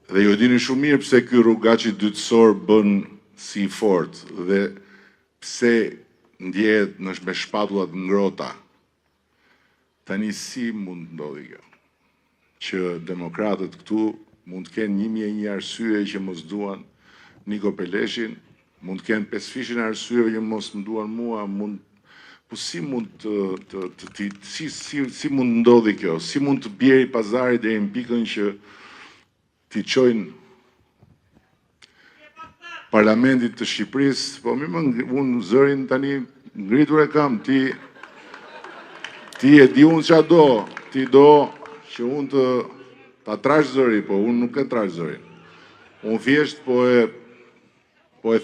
Dhe ju dini shumë mirë pse ky rrugaçi dytësor bën si fort dhe pse ndjehet me shpatullat ngrohta. Tani si mund ndodhi kjo? Që demokratët këtu mund të kenë 1001 arsye që mos duan Niko Peleshin, mund të kenë 500 arsye që mos më duan mua, po si mund si mund ndodhi kjo? Si mund të bjeri pazari deri në pikën që t'i çojnë Parlamentit të Shqipërisë, po unë zërin tani ngritur e kam, ti e di unë ç'a do, ti do që unë ta trash zëri, po unë nuk e trash zërin. Unë thjesht po e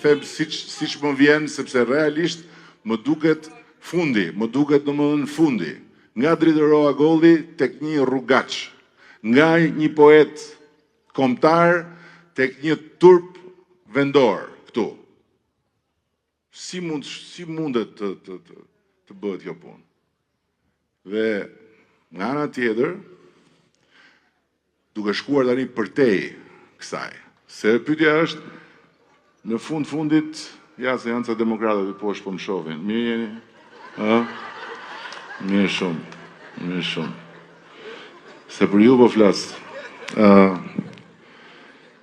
them siç më vjen, sepse realisht më duket fundi, më duket domethënë fundi. Nga Dritëroa Golli tek një rrugaç, nga një poet kombëtar tek një turp vendor këtu. Si mundet të bëhet kjo punë? Dhe nga ana tjetër, duke shkuar tani përtej kësaj, se pyetja është, në fundit, ja se janë ca demokratët e poshtë po më shohin. Mirë jeni? Mirë shumë. Se për ju po flas.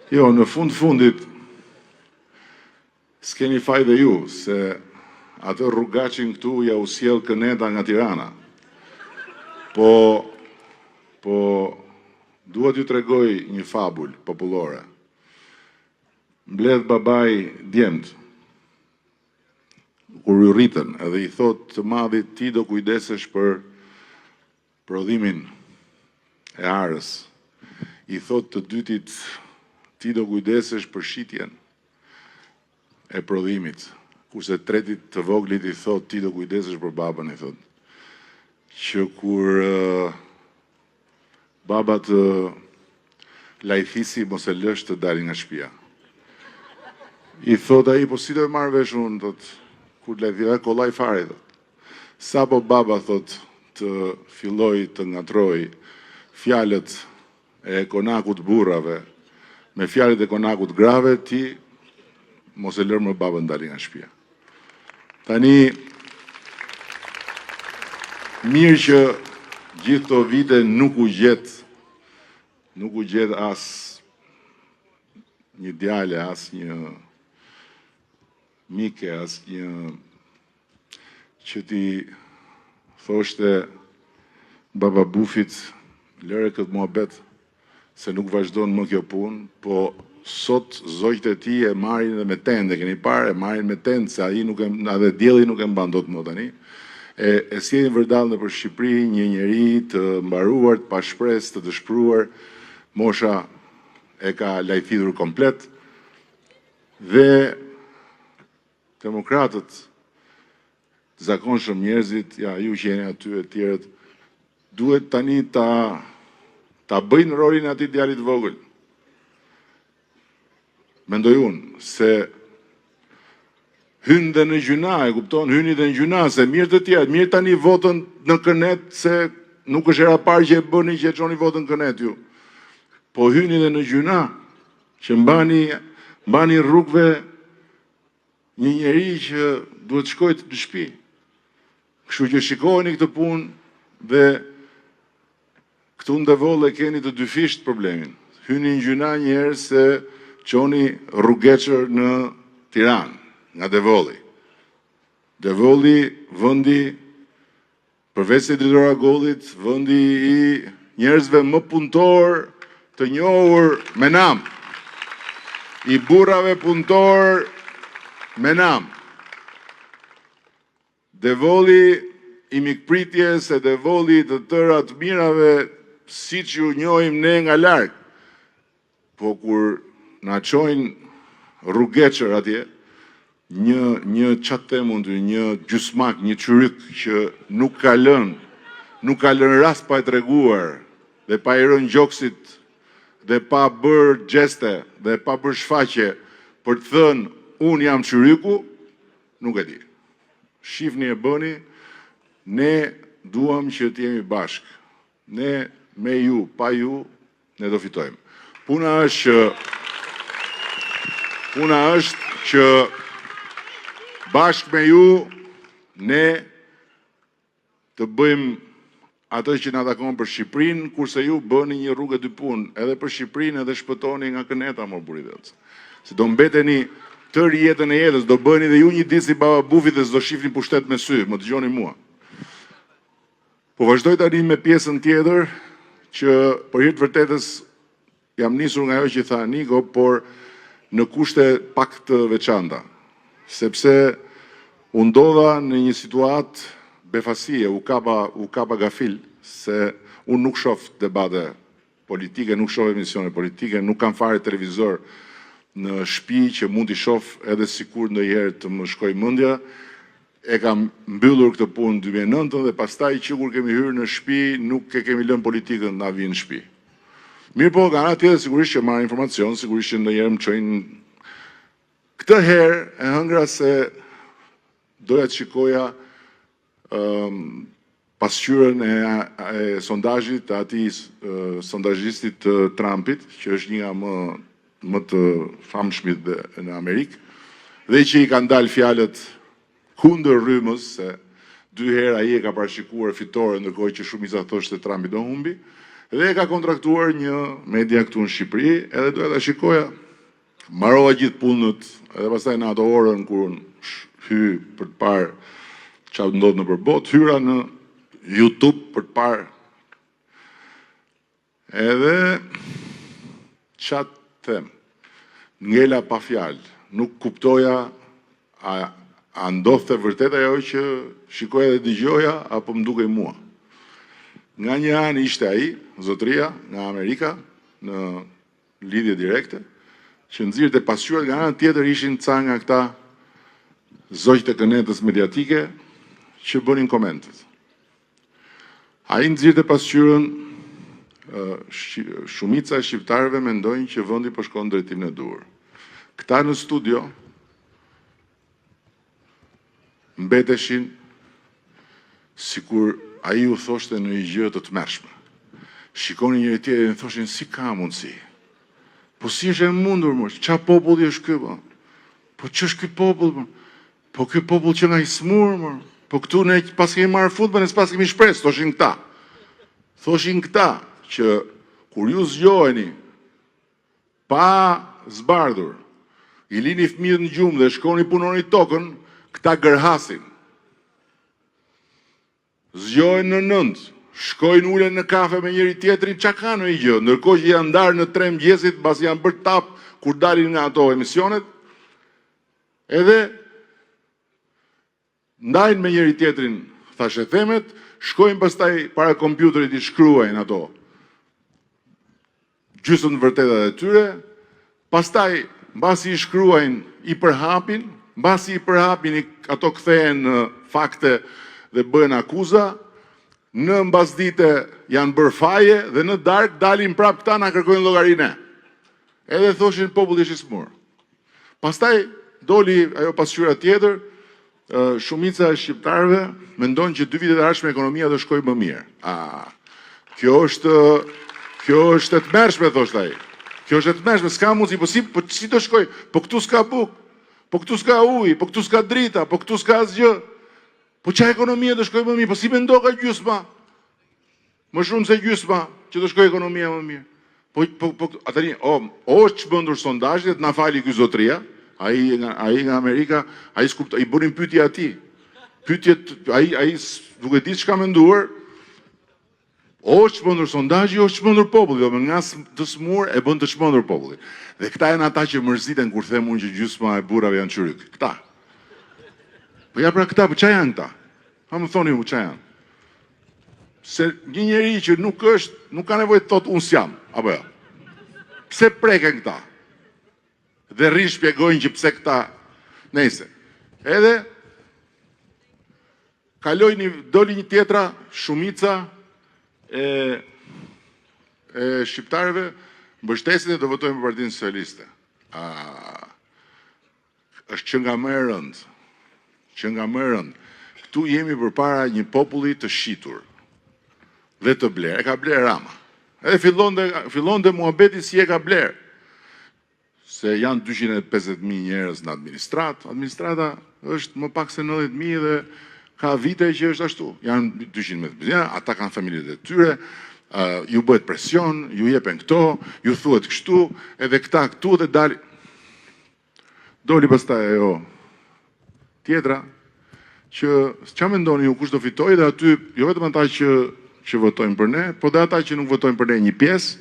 Jo, në fundit, s'keni faj dhe ju, se atë rrugaçin këtu ja u sjell Këneta nga Tirana. Po duhet ju tregoj një fabul popullore. Mbledh babai djemt, kur u rritën, edhe i thot të madhit, ti do kujdesesh për prodhimin e arës. I thot të dytit, ti do kujdesesh për shitjen e prodhimit. Kurse tretit të voglit i thot, ti do kujdesesh për babën, i thot. Që kur baba të lajthisi, mos e lësh të dalin nga shtëpia. I thot ai, po si do e marr vesh unë, thot, kur lajthia kollaj fare, thot. Sa po baba, thot, të filloj të ngatroj fjalët e konakut burrave me fjalët e konakut grave, ti mos e lër më babën dalin nga shtëpia. Tani mirë që gjithë këto vite nuk u gjet as një djale, as një mike, as një që ti thoshte baba Bufit, lëre këtë muhabet, se nuk vazhdon më kjo punë, po sot zogjt e tij e marrin dhe me tende, keni parë, e marrin me tende, se ai nuk e, edhe dielli nuk e mban dot më tani. E sjellin vërdall nëpër Shqipëri një njeri të mbaruar, të pashpresë, të dëshpëruar, mosha e ka lajthitur komplet, dhe demokratët, zakonshëm njerëzit, ja ju që jeni aty e tjerët, duhet tani ta bëjnë rolin e atij djalit vogël. Mendoj unë, se hynë dhe në gjuna, e kupton, hyni dhe në gjuna, se mirë të tjerë, mirë tani votën në Kënet, se nuk është era parë që e bëni që e çoni votën Kënet ju. Po hyni dhe në gjuna, që mbani rrugëve një njeri që duhet shkojë në shtëpi. Kështu që shikojeni këtë punë dhe këtu në Devoll e keni të dyfisht problemin. Hyni në gjuna njerë se çoni rrugeçër në Tiranë, nga Devolli. Devolli, vendi, përveç se Dritëroa Gollit, vendi i njerëzve më punëtor të njohur me nam. I burrave punëtor me nam. Devolli i mikpritjes e Devolli të tëra të mirave, siç ju njohim ne nga larg. Po kur na çojnë rrugeçër atje, një çatë mund një gjysmak, një çyryk që nuk ka lënë rast pa e treguar dhe pa i rënë gjoksit dhe pa bërë gjeste dhe pa bërë shfaqje për të thënë unë jam çyryku, nuk e di. Shifni e bëni, ne duam që të jemi bashkë. Ne me ju, pa ju, ne do fitojmë. Puna është që bashkë me ju ne të bëjmë atë që na takon për Shqipërinë, kurse ju bëni një rrugë dy punë, edhe për Shqipërinë edhe shpëtoni nga këneta më buridhëc. Se do mbeteni tër jetën e jetës, do bëni dhe ju një ditë si baba bufit dhe s'do shifni pushtet me sy, më dëgjoni mua. Po vazhdoj tani me pjesën tjetër që për hir të vërtetës jam nisur nga ajo që tha Niko, por në kushte pak të veçanta, sepse u ndodha në një situatë befasie, u kapa gafil, se unë nuk shoh debate politike, nuk shoh emisione politike, nuk kam fare televizor në shtëpi që mund t'i shoh edhe sikur ndonjëherë të më shkoj mendja. E kam mbyllur këtë punë 2009 dhe pastaj që kur kemi hyrë në shtëpi nuk e kemi lënë politikën na vinë në shtëpi. Mirë po, nga ana tjetër sigurisht që marr informacion, sigurisht që ndonjëherë më çojnë. Këtë herë e hëngra se doja të shikoja pasqyrën e sondazhit të atij sondazhistit të Trumpit, që është një nga më të famshmit në Amerikë, dhe që i kanë dalë fjalët kundër rrymës, se 2 herë ai e ka parashikuar fitore, ndërkohë që shumica thoshte se Trumpi do humbi, dhe e ka kontraktuar një media këtu në Shqipëri, edhe doja ta shikoja, mbarova gjithë punët, edhe pastaj në ato orën kur hy për të parë çfarë ndodh nëpër botë, hyra në YouTube për të parë. Edhe çat them, ngela pa fjalë, nuk kuptoja a ndodhte vërtet ajo që shikoja dhe dëgjoja apo më dukej mua. Nga një anë ishte ai, zotëria nga Amerika, në lidhje direkte, që nxirrte pasqyrat, nga ana tjetër ishin ca nga këta zogjtë e kënetës mediatike që bënin komentet. Ai nxirrte pasqyrën, shumica e shqiptarëve mendojnë që vendi po shkon drejtim në dur. Këta në studio mbeteshin sikur ai u thoshte në një gjë të tmerrshme. Shikonin njëri tjetrin dhe thoshin si ka mundësi? Po si është e mundur më? Ç'a populli është ky po? Po ç'është ky popull? Po ky popull që nga i smur më? Po këtu ne pas kemi marrë futboll, ne pas kemi shpresë, thoshin këta. Thoshin këta që kur ju zgjoheni pa zbardhur, i lini fëmijët në gjumë dhe shkoni punoni tokën, këta gërhasin. Zgjohen në 9, shkojnë ulen në kafe me njëri tjetrin, çka kanë në i gjë, ndërkohë që janë ndarë në 3 mëngjesit, pasi janë bërë tap kur dalin nga ato emisionet, edhe ndajnë me njëri tjetrin thashe themet, shkojnë pastaj para kompjuterit i shkruajnë ato gjysmën vërtetat e tyre, pastaj mbasi i shkruajnë i përhapin, mbasi i përhapin ato kthehen në fakte dhe bëhen akuza, në mbasdite janë bërë faje dhe në darkë dalin prap këta na kërkojnë llogarinë. Edhe thoshin populli është i smur. Pastaj doli ajo pasqyra tjetër, shumica e shqiptarëve mendojnë që 2 vitet e ardhshme ekonomia do shkojë më mirë. Kjo është e tmerrshme, thoshte ai. Kjo është e tmerrshme, s'ka mundësi, po si do shkoj? Po këtu s'ka bukë, po këtu s'ka ujë, po këtu s'ka drita, po këtu s'ka asgjë. Po ç'a ekonomia do shkojë më mirë? Po si mendon ka gjysma? Më shumë se gjysma që do shkojë ekonomia më mirë. Po atëri, është çmendur sondazhi, na fali ky zotria. Ai nga Amerika, ai i bënin pyetje atij. Pyetjet, ai duke ditë çka menduar, është çmendur sondazhi, është çmendur populli, do nga të smur e bën të çmendur populli. Dhe këta janë ata që mërziten kur them unë që gjysma e burrave janë çyryk. Këta. Po ja pra këta, po ç'a janë këta? Ha më thoni mu ç'a janë? Se një njeri që nuk ka nevojë të thotë unë s'jam, apo jo. Pse preken këta? Dhe rrinë shpjegojnë që pse këta nejse. Edhe doli një tjetra, shumica e shqiptarëve mbështesin dhe do votojnë për Partinë Socialiste. Është që nga më e rëndë. Që nga më e rëndë. Këtu jemi përpara një populli të shitur dhe të blerë. E ka blerë Rama. Edhe fillon dhe muhabeti si e ka bler. Se janë 250.000 njerëz në administratë. Administrata është më pak se 90.000 dhe ka vite që është ashtu. Janë 200.000, ata kanë familjet e tyre, ju bëhet presion, ju jepen këto, ju thuhet kështu, edhe këta këtu dhe doli pastaj ajo tjetra, që ç'a mendoni ju kush do fitojë dhe aty jo vetëm ata që votojnë për ne, po dhe ata që nuk votojnë për ne një pjesë,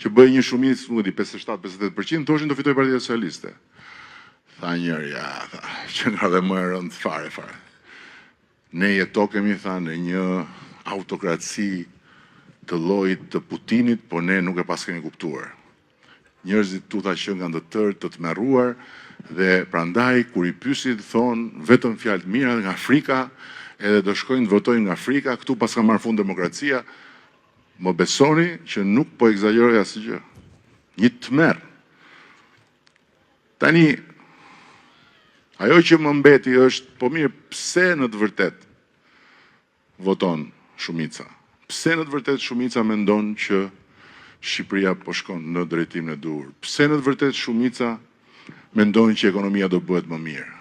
që bëjë një shumicë, nuk e di 57-58%, thoshin do fitojë Partia Socialiste. Tha njëri, që nga dhe më e rëndë fare. Ne jetokemi, tha, në një autokraci të llojit të Putinit, po ne nuk e pas kemi kuptuar. Njerëzit tuta që nga të tërë të tmerruar, dhe prandaj, kur i pyesin thonë vetëm fjalë të mira nga Afrika, edhe do shkojnë të votojnë nga Afrika, këtu pas ka marrë fund demokracia, më besoni që nuk po egzageroj asgjë. Një tmerr. Tani, ajo që më mbeti është, po mirë, pse në të vërtet voton shumica? Pse në të vërtet shumica mendon që Shqipëria po shkon në drejtimin e duhur? Pse në të vërtet shumica mendojnë që ekonomia do bëhet më mirë?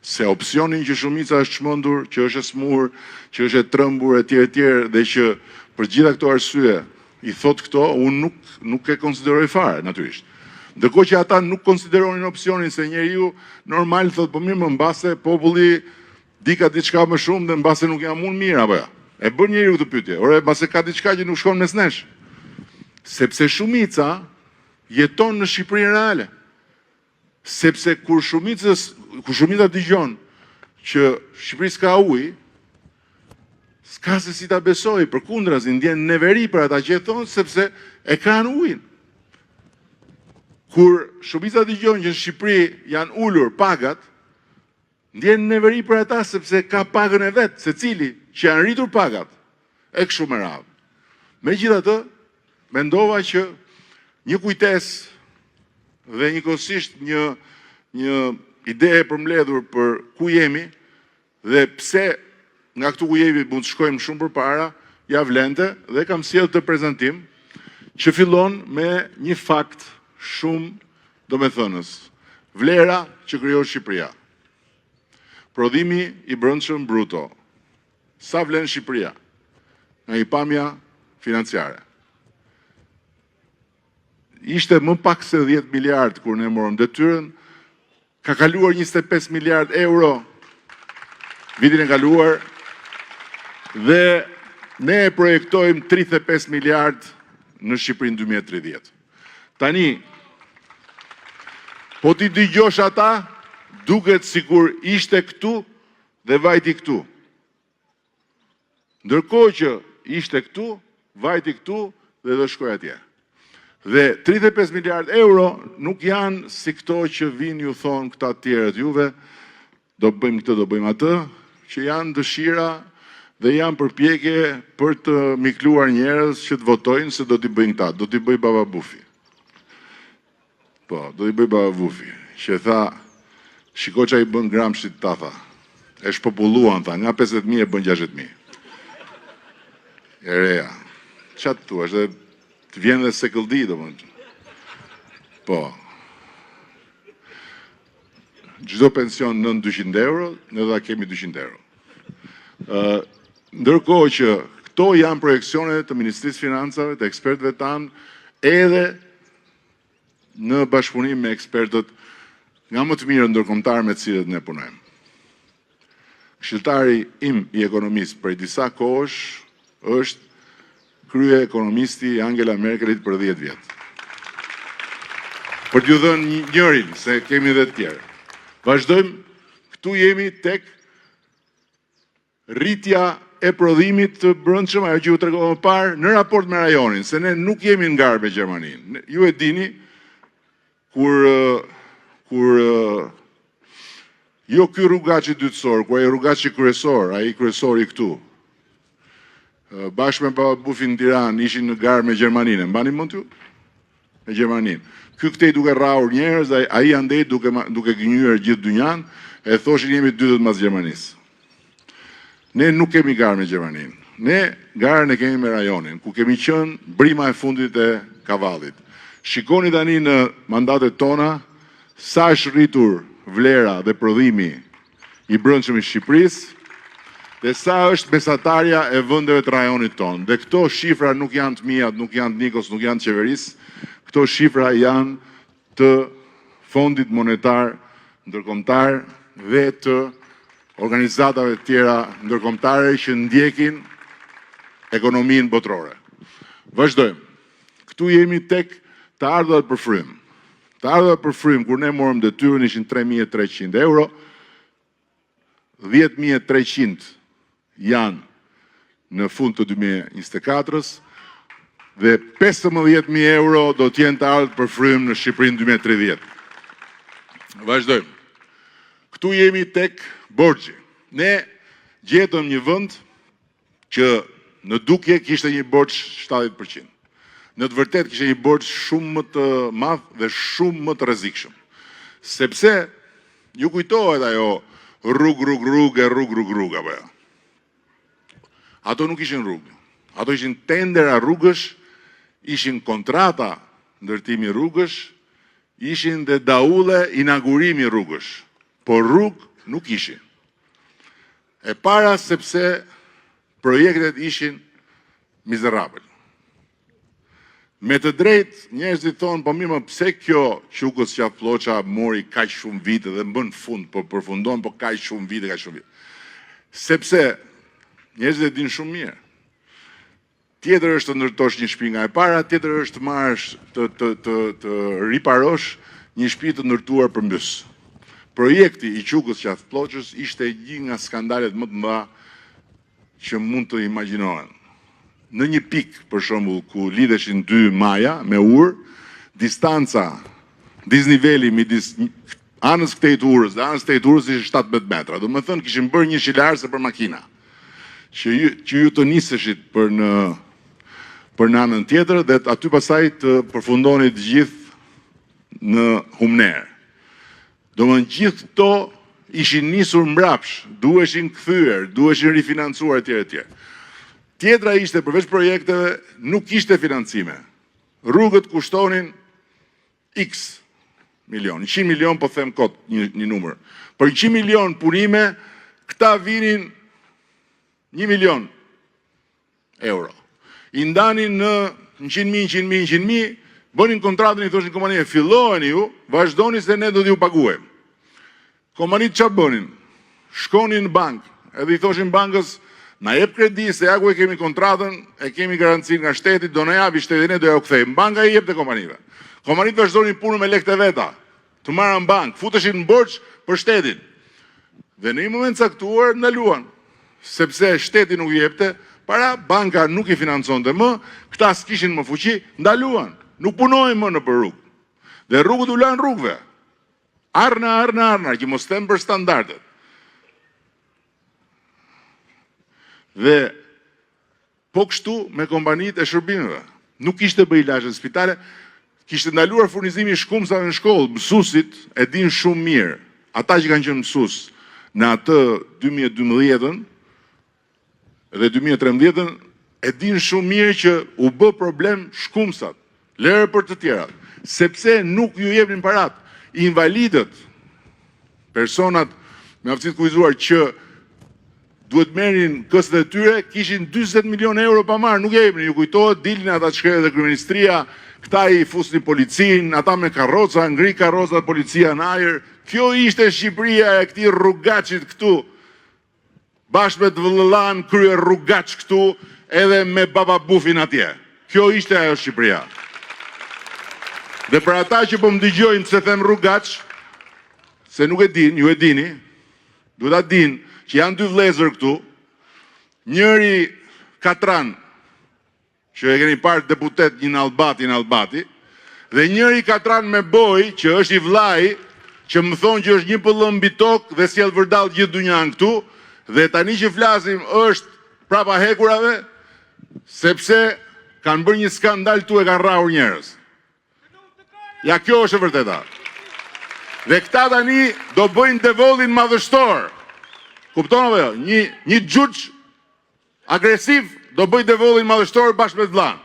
Se opsionin që shumica është çmendur, që është e smur, që është e trembur etj dhe që për gjitha këto arsye i thot këto, unë nuk e konsideroj fare natyrisht. Ndërkohë që ata nuk konsideronin opsionin se njeriu normal thot po mirë më mbase populli di ka diçka më shumë dhe mbase nuk jam unë mirë apo jo. E bën njeriu këtë pyetje. Ore mbase ka diçka që nuk shkon mes nesh. Sepse shumica jeton në Shqipërinë reale. Sepse kur shumica dëgjon që Shqipëri s'ka ujë, s'ka se si ta besoj, përkundras i ndjen neveri për ata që e thonë, sepse e kanë ujin. Kur shumica dëgjon që në Shqipëri janë ulur pagat, ndjen neveri për ata sepse ka pagën e vet, secili që janë rritur pagat, e kështu me radhë. Megjithatë, mendova që një kujtesë dhe njëkohësisht një ide e përmbledhur për ku jemi dhe pse nga këtu ku jemi mund të shkojmë shumë përpara, ja vlente dhe kam sjellë të prezantim që fillon me një fakt shumë domethënës. Vlera që krijon Shqipëria. Prodhimi i brendshëm bruto. Sa vlen Shqipëria nga një pamja financiare. Ishte më pak se 10 miliard kur ne morëm detyrën, ka kaluar 25 miliard euro vitin e kaluar dhe ne e projektojmë 35 miliard në Shqipërinë 2030. Tani, po ti dëgjosh ata, duket sikur ishte këtu dhe vajti këtu. Ndërkohë që ishte këtu, vajti këtu dhe do shkoj atje. Dhe 35 miliard euro nuk janë si këto që vinë ju thonë këta tjerët juve, do bëjmë këtë, do bëjmë atë, që janë dëshira dhe janë përpjekje për të mikluar njerëz që të votojnë se do t'i bëjnë këta, do t'i bëj Baba Bufi. Po, do t'i bëj Baba Bufi, që tha, shiko që a i bën Gramshit ta tha, e shpopulluan tha, nga 50.000 e bën 60.000. E reja, qatë tu, është dhe të vjen dhe se këlldi, do mënë. Po. Gjdo pension nën 200 euro, në dhe kemi 200 euro. Ndërkohë që këto janë projekcione të Ministrisë Financave, të ekspertëve tanë, edhe në bashkëpunim me ekspertët nga më të mirë ndërkombëtar me të cilët ne punojmë. Këshilltari im i ekonomisë prej disa kohësh është krye ekonomisti Angela Merkelit për 10 vjet. Për t'ju dhënë njërin, se kemi dhe të tjerë. Vazhdojmë, këtu jemi tek rritja e prodhimit të brendshëm, ajo që ju tregova më parë, në raport me rajonin, se ne nuk jemi në garë me Gjermaninë. Ju e dini, kur jo ky rrugaçi dytësor, kur ai rrugaçi kryesor, ai kryesori këtu, bashkë me Baba Bufin në Tiranë, ishin në garë me Gjermaninë, mbani mend ju? Me Gjermaninë. Ky këtej duke rrahur njerëz, ai andej duke gënjur gjithë dynjan, e thoshin jemi dytët mas Gjermanisë. Ne nuk kemi garë me Gjermaninë. Ne garën e kemi me rajonin, ku kemi qënë brima e fundit e kavallit. Shikoni tani në mandatet tona, sa është rritur vlera dhe prodhimi i brendshëm i Shqipërisë, dhe sa është mesatarja e vendeve të rajonit tonë. Dhe këto shifra nuk janë të mia, nuk janë të Nikos, nuk janë të qeverisë, këto shifra janë të Fondit Monetar Ndërkombëtar dhe të organizatave të tjera ndërkombëtare që ndjekin ekonominë botërore. Vazhdojmë. Këtu jemi tek të ardhurat për frym. Të ardhurat për frym, kur ne morëm detyrën ishin 3.300 euro, 10.300 janë në fund të 2024-ës dhe 15.000 euro do t'jenë të ardhur për frym në Shqipërinë 2030. Vazhdojmë. Këtu jemi tek borxhi. Ne gjetëm një vend që në dukje kishte një borxh 70%. Në të vërtetë kishte një borxh shumë më të madh dhe shumë më të rrezikshëm. Sepse ju kujtohet ajo rrugë apo jo. Ato nuk ishin rrugë. Ato ishin tendera rrugësh, ishin kontrata ndërtimi rrugësh, ishin dhe daulle inaugurimi rrugësh. Por rrugë nuk ishin. E para sepse projektet ishin mizerabël. Me të drejtë, njerëzit thonë, po mirë, pse kjo Qukës Qaf Ploça mori kaq shumë vite dhe mbën fund, po përfundon, po kaq shumë vite. Sepse njerëzit e dinë shumë mirë. Tjetër është të ndërtosh një shtëpi nga e para, tjetër është të marrësh të riparosh një shtëpi të ndërtuar përmbys. Projekti i Qukës Qaf Ploçës ishte një nga skandalet më të mëdha që mund të imagjinohen. Në një pikë, për shembull, ku lidheshin dy maja me urë, distanca, disniveli midis anës këtej të urës dhe anës këtej të urës ishte 17 metra. Do të thënë kishin bërë një shilarse për makina. Që ju të niseshit për në anën tjetër dhe aty pasaj të përfundonit gjithë në Humner. Do më në gjithë këto ishin nisur mbrapsh, duheshin kthyer, duheshin rifinancuar etj. Tjetra ishte përveç projekteve, nuk ishte financime. Rrugët kushtonin X milion, 100 milion po them kot një numër. Për 100 milion punime, këta vinin 1 milion euro. I ndanin në 100.000, bënin kontratën i thoshin kompanije, fillojeni ju, vazhdoni se ne do t'ju paguajmë. Kompanit që bënin? Shkonin në bank, edhe i thoshin bankës, na jep kredi, se ja ku e kemi kontratën, e kemi garancin nga shtetit, do na japi shtetit, ne do ja u kthejmë. Banka i jep të kompanive. Kompanit vazhdonin punën me lekët e veta, të marrën bank, futeshin në borxh për shtetin. Dhe në një moment caktuar ndaluan, sepse shteti nuk i jepte, para banka nuk i financonte më, këta s'kishin më fuqi, ndaluan. Nuk punojnë më në për rrugë. Dhe rrugët u lanë rrugëve. Arna, që mos them për standardet. Dhe po kështu me kompanit e shërbimeve. Nuk ishte bëj ilazhe në spitale, kishte ndaluar furnizimi shkumsave në shkollë. Mësuesit e din shumë mirë, ata që kanë qenë mësues në atë 2012-ën dhe 2013-ën, e din shumë mirë që u bë problem shkumsat, lere për të tjerat, sepse nuk ju jepnin parat. Invalidët, personat me aftësi të kufizuar që duhet merrin kësët e tyre, kishin 20 milion euro pa marrë, nuk jepnin, ju kujtohet, dilin ata shkret dhe kryeministria, këta i fusnin policin, ata me karroca, ngri karrocat policia në ajër. Kjo ishte Shqipëria e këtij rrugaqit këtu, bashkë me të vëllëlan krye rrugaq këtu, edhe me baba bufin atje. Kjo ishte ajo Shqipëria. Dhe për ata që po më dëgjojnë se them rrugaq, se nuk e din, ju e dini, duhet ta din që janë dy vëllezër këtu, njëri Katran, që e keni parë deputet një në Albati, dhe njëri Katran me boj, që është i vllai, që më thonë që është një pëllëm mbi tokë dhe sjell vërdall gjithë dunjan këtu, dhe tani që flasim është prapa hekurave, sepse kanë bërë një skandal tu e kanë rrahur njerëz. Ja, kjo është e vërteta. Dhe këta tani do bëjnë devollin madhështor. Kupton apo jo? Një xhuxh agresiv, do bëj devollin madhështor bashkë me vllain.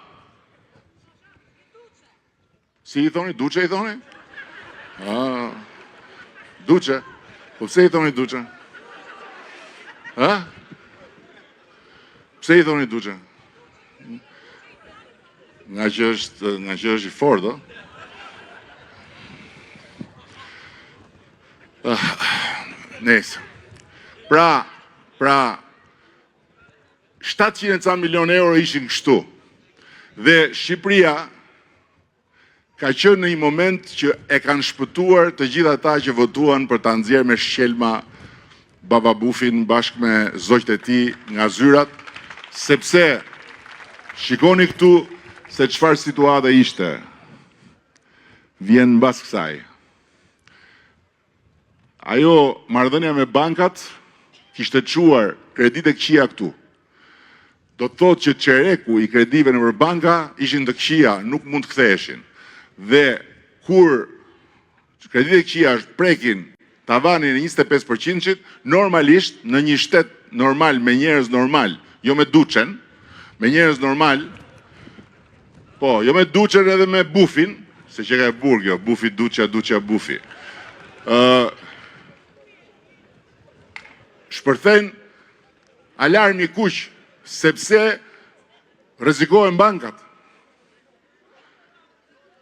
Si i thoni? Duçe i thoni? Duçe. Po pse i thoni Duçe? Pse i thoni Duçe? Nga që është i fortë, Nesë. Pra, 700 milion euro ishin kështu. Dhe Shqipëria ka qenë në një moment që e kanë shpëtuar të gjitha ata që votuan për ta nxjerrë me shqelma Baba Bufin bashkë me zogjtë e tij nga zyrat, sepse shikoni këtu se çfarë situate ishte. Vjen mbas kësaj. Ajo marrëdhënia me bankat kishte çuar kreditë këqija këtu. Do të thotë që çereku i kredive nëpër banka ishin të këqija, nuk mund të ktheheshin. Dhe kur kreditë këqija prekin tavanin e 25%, normalisht në një shtet normal me njerëz normal, jo me Duçen, me njerëz normal, po, jo me Duçen edhe me Bufin, se që ka e burg jo, Bufi Duçja, Duçja Bufi. Shpërthen alarmi kuq, sepse rrezikohen bankat.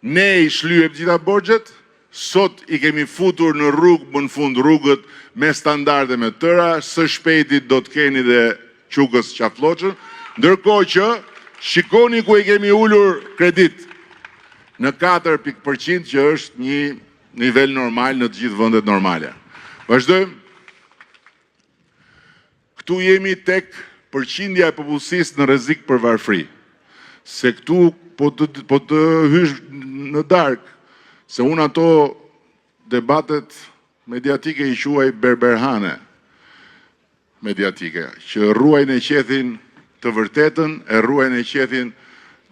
Ne i shlyem gjitha borxhet, sot i kemi futur në rrugë, më në fund rrugët me standarde me tëra, së shpejti do të keni dhe Qukës qafloqën, ndërkohë që shikoni ku i kemi ulur kredit në 4% që është një nivel normal në të gjithë vendet normale. Vazhdojmë. Këtu jemi tek përqindja e popullsisë në rrezik për varfëri. Se këtu po të hysh në darkë, se unë ato debatet mediatike i quaj berberhane mediatike, që ruajnë e qethin të vërtetën, e ruajnë e qethin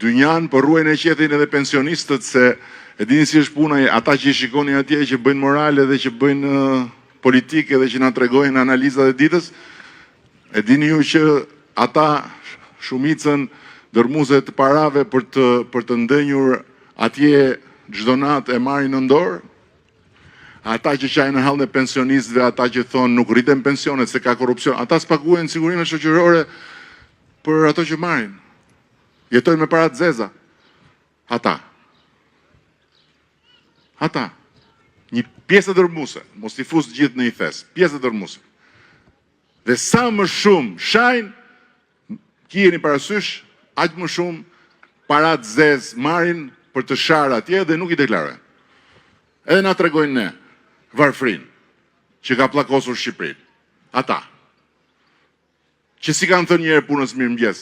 dynjan, por ruajnë e qethin edhe pensionistët, se e dini si është puna, ata që i shikoni atje që bëjnë morale dhe që bëjnë politike dhe që na tregojnë analizat e ditës, e dini ju që ata shumicën dërmuese të parave për të ndënjur atje çdo natë e marrin në dorë. Ata që qajnë në hallën e pensionistëve, ata që thonë nuk rriten pensionet se ka korrupsion, ata s'paguajnë sigurinë shoqërore për ato që marrin. Jetojnë me para të zeza. Ata. Një pjesë dërmuese, mos i fus gjithë në i thes, pjesë dërmuese. Dhe sa më shumë shajnë, kjeni parasysh, aq më shumë para të zez marrin për të sharë atje dhe nuk i deklarojnë. Edhe na tregojnë ne, varfrin, që ka pllakosur Shqipërinë. Ata. Që si kanë thënë njerë punës mirëmëngjes.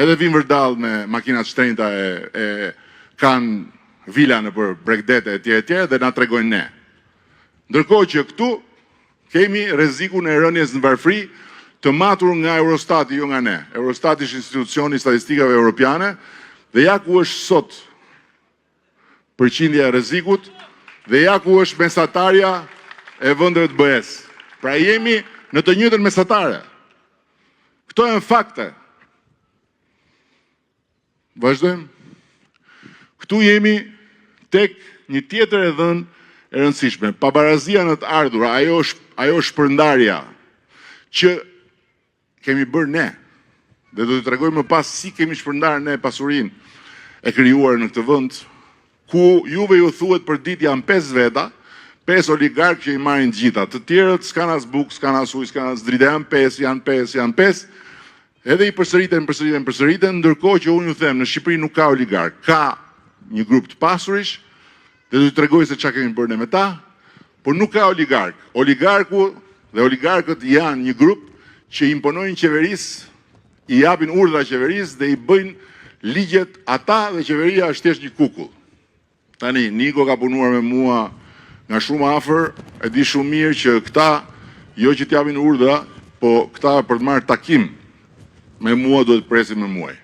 Edhe vinë vërdall me makinat shtrenjta e kanë vila në për bregdete e tjere dhe na tregojnë ne. Ndërkohë që këtu kemi rrezikun e rënies në varfëri të matur nga Eurostati, jo nga ne. Eurostati është institucioni i statistikave europiane dhe ja ku është sot përqindja e rrezikut dhe ja ku është mesatarja e vendeve të BE-s. Pra jemi në të njëjtën mesatare. Këto janë fakte. Vazhdojmë. Këtu jemi tek një tjetër e dhënë e rëndësishme. Pabarazia në të ardhur, ajo shpërndarja që kemi bërë ne. Dhe do të tregoj më pas si kemi shpërndarë ne pasurinë e krijuar në këtë vend, ku juve ju thuhet për ditë janë 5 veta, 5 oligarkë që i marrin gjitha. Të tjerët s'kan as bukë, s'kan as ujë, s'kan as dritë, janë 5. Edhe i përsëriten, ndërkohë që unë ju them, në Shqipëri nuk ka oligark, ka një grup të pasurish, dhe do të tregoj se çka kemi bërë ne me ta, por nuk ka oligark. Oligarku dhe oligarkët janë një grup që imponojnë qeverisë, i japin urdhra qeverisë dhe i bëjnë ligjet ata dhe qeveria është thjesht një kukull. Tani, Niko ka punuar me mua nga shumë afër, e di shumë mirë që këta, jo që t'japin urdhra, po këta për të marrë takim me mua duhet presin me muaj.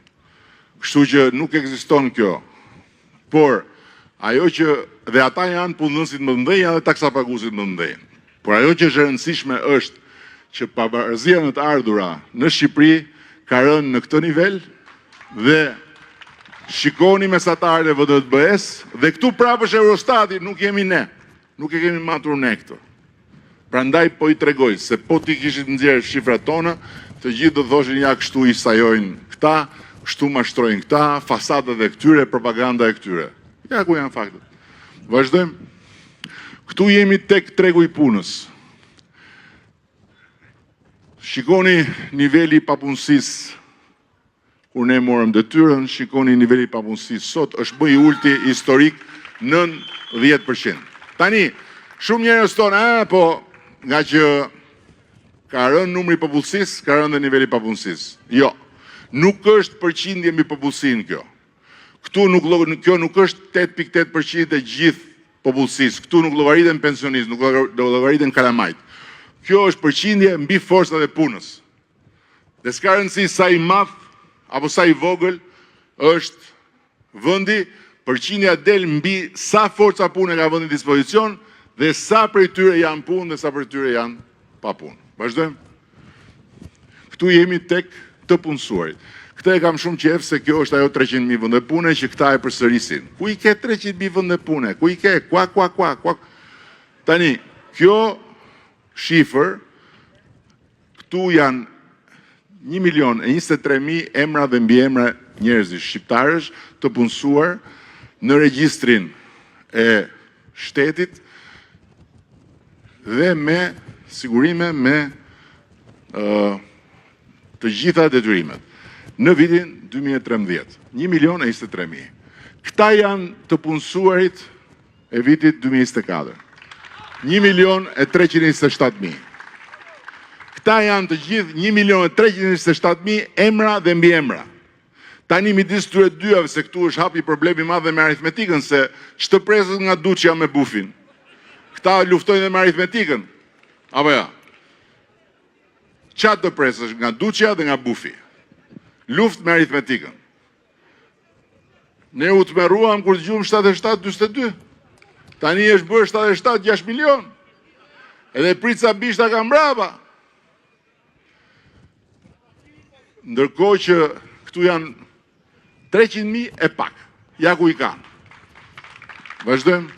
Kështu që nuk ekziston kjo. Por, ajo që dhe ata janë punëdhënësit më të mëdhenj dhe taksapaguesit më të mëdhenj. Por ajo që është e rëndësishme është që pavarësia në të ardhura në Shqipëri ka rënë në këtë nivel dhe shikoni mesatarët e VDTB-s dhe këtu prapë është Eurostati, nuk jemi ne. Nuk e kemi matur ne këtu. Prandaj po i tregoj se po ti kishit nxjerrë shifrat tona, të gjithë do thoshin ja kështu i sajojnë këta, kështu mashtrojnë këta, fasadat e këtyre, propaganda e këtyre. Ja ku janë faktet. Vazhdojmë. Këtu jemi tek tregu i punës. Shikoni niveli i papunësisë kur ne morëm detyrën, shikoni niveli i papunësisë sot është më i ulti historik nën 10%. Tani, shumë njerëz thonë, po nga që ka rënë numri i popullsisë, ka rënë dhe niveli i papunësisë. Jo, nuk është përqindje mbi popullsinë kjo. Kjo nuk është 8.8% e gjithë popullsisë. Këtu nuk llogariten pensionistë, nuk llogariten kalamajt. Kjo është përqindje mbi forcat e punës. Dhe s'ka rëndësi sa i madh apo sa i vogël është vendi, përqindja del mbi sa forca pune ka vendi në dispozicion dhe sa prej tyre janë punë dhe sa prej tyre janë pa punë. Vazhdojmë. Këtu jemi tek të punësuarit. Këtë e kam shumë qef se kjo është ajo 300.000 vende pune që këta e përsërisin. Ku i ke 300.000 vende pune? Ku i ke? Kwa? Tani, kjo shifër, këtu janë 1.023.000 emra dhe mbiemra njerëzish shqiptarësh të punësuar në regjistrin e shtetit dhe me sigurime me të gjitha detyrimet. Në vitin 2013, 1.023.000. Këta janë të punësuarit e vitit 2024. 1.327.000. Këta janë të gjithë 1.327.000 emra dhe mbiemra. Tani midis këtyre dyave, se këtu është hapi problemi madh me aritmetikën, se ç'të presët nga Duçja me Bufin. Këta luftojnë dhe me aritmetikën. Apo ja? Ç'a të presësh nga Duçja dhe nga Bufi? Luft me aritmetikën. Ne u tmerruam kur dëgjuam 77-42. Tani është bërë 77-6 milion. Edhe Prica Bishta ka mbrapa. Ndërkohë që këtu janë 300.000 e pak. Ja ku i kanë. Vazhdojmë.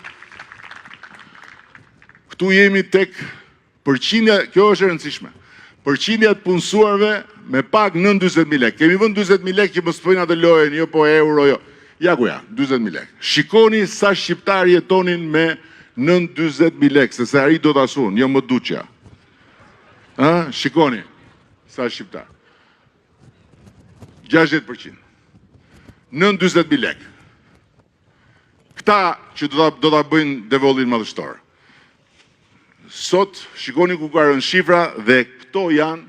Këtu jemi tek përqindja, kjo është e rëndësishme. Përqindja të punësuarve me pak nën 40.000 lek. Kemi vënë 40.000 lek që më s'pojnë atë lojën, jo po euro, jo. Ja ku ja, 40.000 lek. Shikoni sa shqiptarë jetonin me nën 40.000 lek, se se ari do të asun, jo më Duçja. Shikoni sa shqiptarë. 60%. Nën 40.000 lek. Këta që do të bëjnë devollin madhështor. Sot, shikoni ku ka rënë shifra dhe këto janë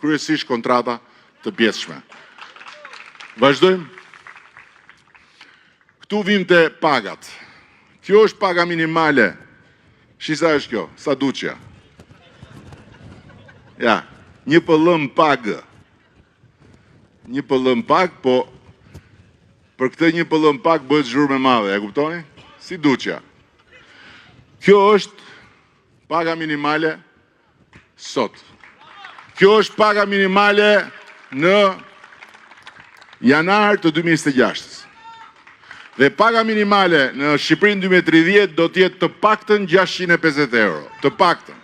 kryesisht kontrata të pjesshme. Vazhdojmë. Këtu vim të pagat. Kjo është paga minimale. Shisa është kjo? Sa Duçja? Ja, një pëllëm pagë. Një pëllëm pagë, po për këtë një pëllëm pagë bëhet zhurmë e madhe, e kuptoni? Si Duçja. Kjo është paga minimale sot. Kjo është paga minimale në janar të 2026. Dhe paga minimale në Shqipërinë 2030 do t'jetë të paktën 650 euro. Të paktën.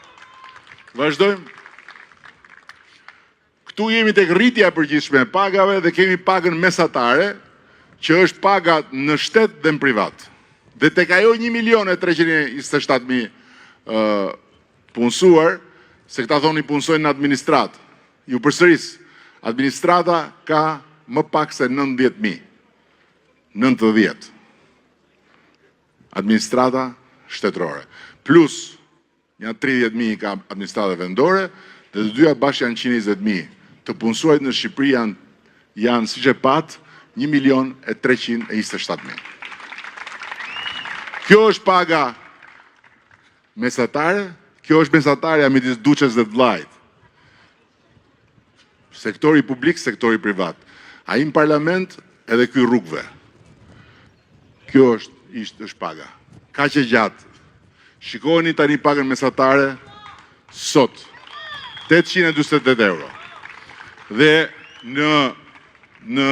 Vazhdojmë. Këtu jemi tek rritja e përgjithshme e pagave dhe kemi pagën mesatare, që është paga në shtet dhe në privat. Dhe tek ajo 1.327.000 punësuar, se këta thoni punësojnë në administratë. Ju përsëris, administrata ka më pak se 90.000. 90. Administrata shtetërore. Plus, janë 30.000 ka administrata vendore, dhe të dyja bashkë janë 120.000. Të punësuarit në Shqipëri janë si që patë, 1.327.000. Kjo është paga mesatare, kjo është mesatarja midis Duçës dhe Vllajt. Sektori publik, sektori privat. Ai në parlament edhe ky rrugëve. Kjo është paga. Ka që gjatë. Shikoni tani pagën mesatare sot. 848 euro. Dhe në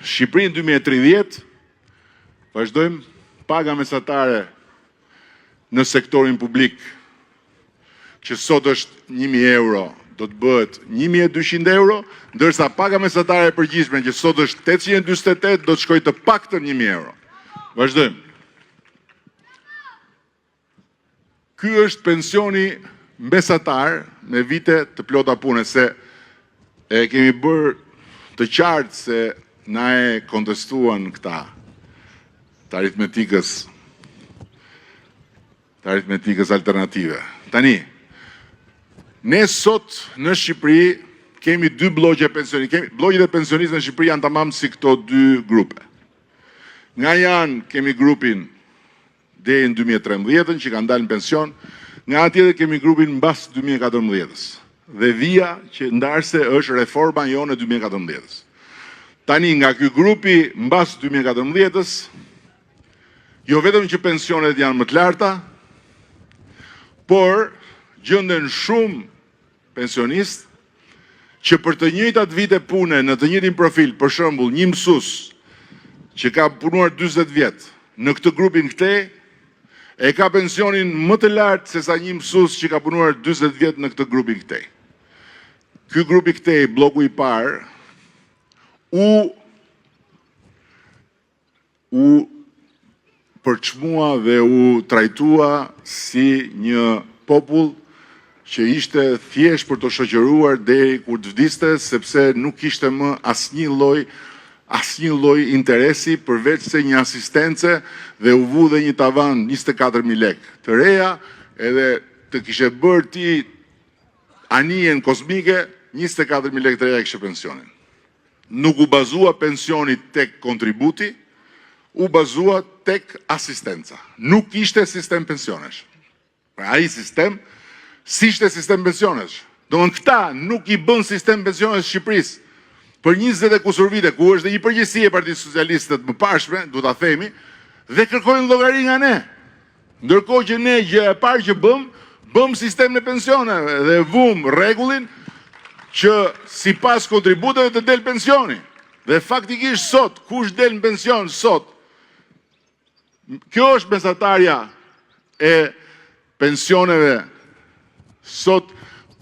Shqipërinë 2030 vazhdojmë paga mesatare në sektorin publik, që sot është 1.000 euro, do të bëhet 1.200 euro, ndërsa paga mesatare e përgjithshme që sot është 848 do të shkojë të paktën 1.000 euro. Vazhdojmë. Ky është pensioni mesatar me vite të plota pune, se e kemi bërë të qartë se na e kontestuan këta të aritmetikës alternative. Tani, ne sot në Shqipëri kemi dy blogje pensioni. Blogjet e pensionistë në Shqipëri janë tamam si këto dy grupe. Nga janë kemi grupin deri në 2013 që kanë dalë në pension, nga tjetër kemi grupin mbas 2014-s. Dhe vija që ndarse është reforma jonë e 2014-s. Tani nga ky grupi mbas 2014-s, jo vetëm që pensionet janë më të larta, por gjenden shumë pensionistë që për të njëjtat vite pune në të njëjtin profil, për shembull, një mësues që ka punuar 40 vjet në këtë grupin këtej, e ka pensionin më të lartë se sa një mësues që ka punuar 40 vjet në këtë grupin këtej. Ky grupi këtej, bloku i parë, u përçmua dhe u trajtua si një popull që ishte thjesht për të shoqëruar deri kur të vdiste, sepse nuk kishte më asnjë lloj interesi përveç se një asistence, dhe u vu dhe një tavan 24.000 lekë të reja, edhe të kishe bërë ti anijen kozmike, 24.000 lekë të reja kishe pensionin. Nuk u bazua pensioni tek kontributi, u bazua tek asistenca. Nuk ishte sistem pensionesh. Pra ai sistem s'ishte sistem pensionesh. Domthon këta nuk i bën sistem pensionesh Shqipërisë për 20 e kusur vite, ku është dhe një përgjegjësi e Partisë Socialiste të mëparshme, duhet ta themi, dhe kërkojnë llogari nga ne. Ndërkohë që ne gjë e parë që bëm sistemin e pensioneve dhe vum rregullin që sipas kontributeve të del pensioni. Dhe faktikisht sot, kush del në pension sot, kjo është mesatarja e pensioneve sot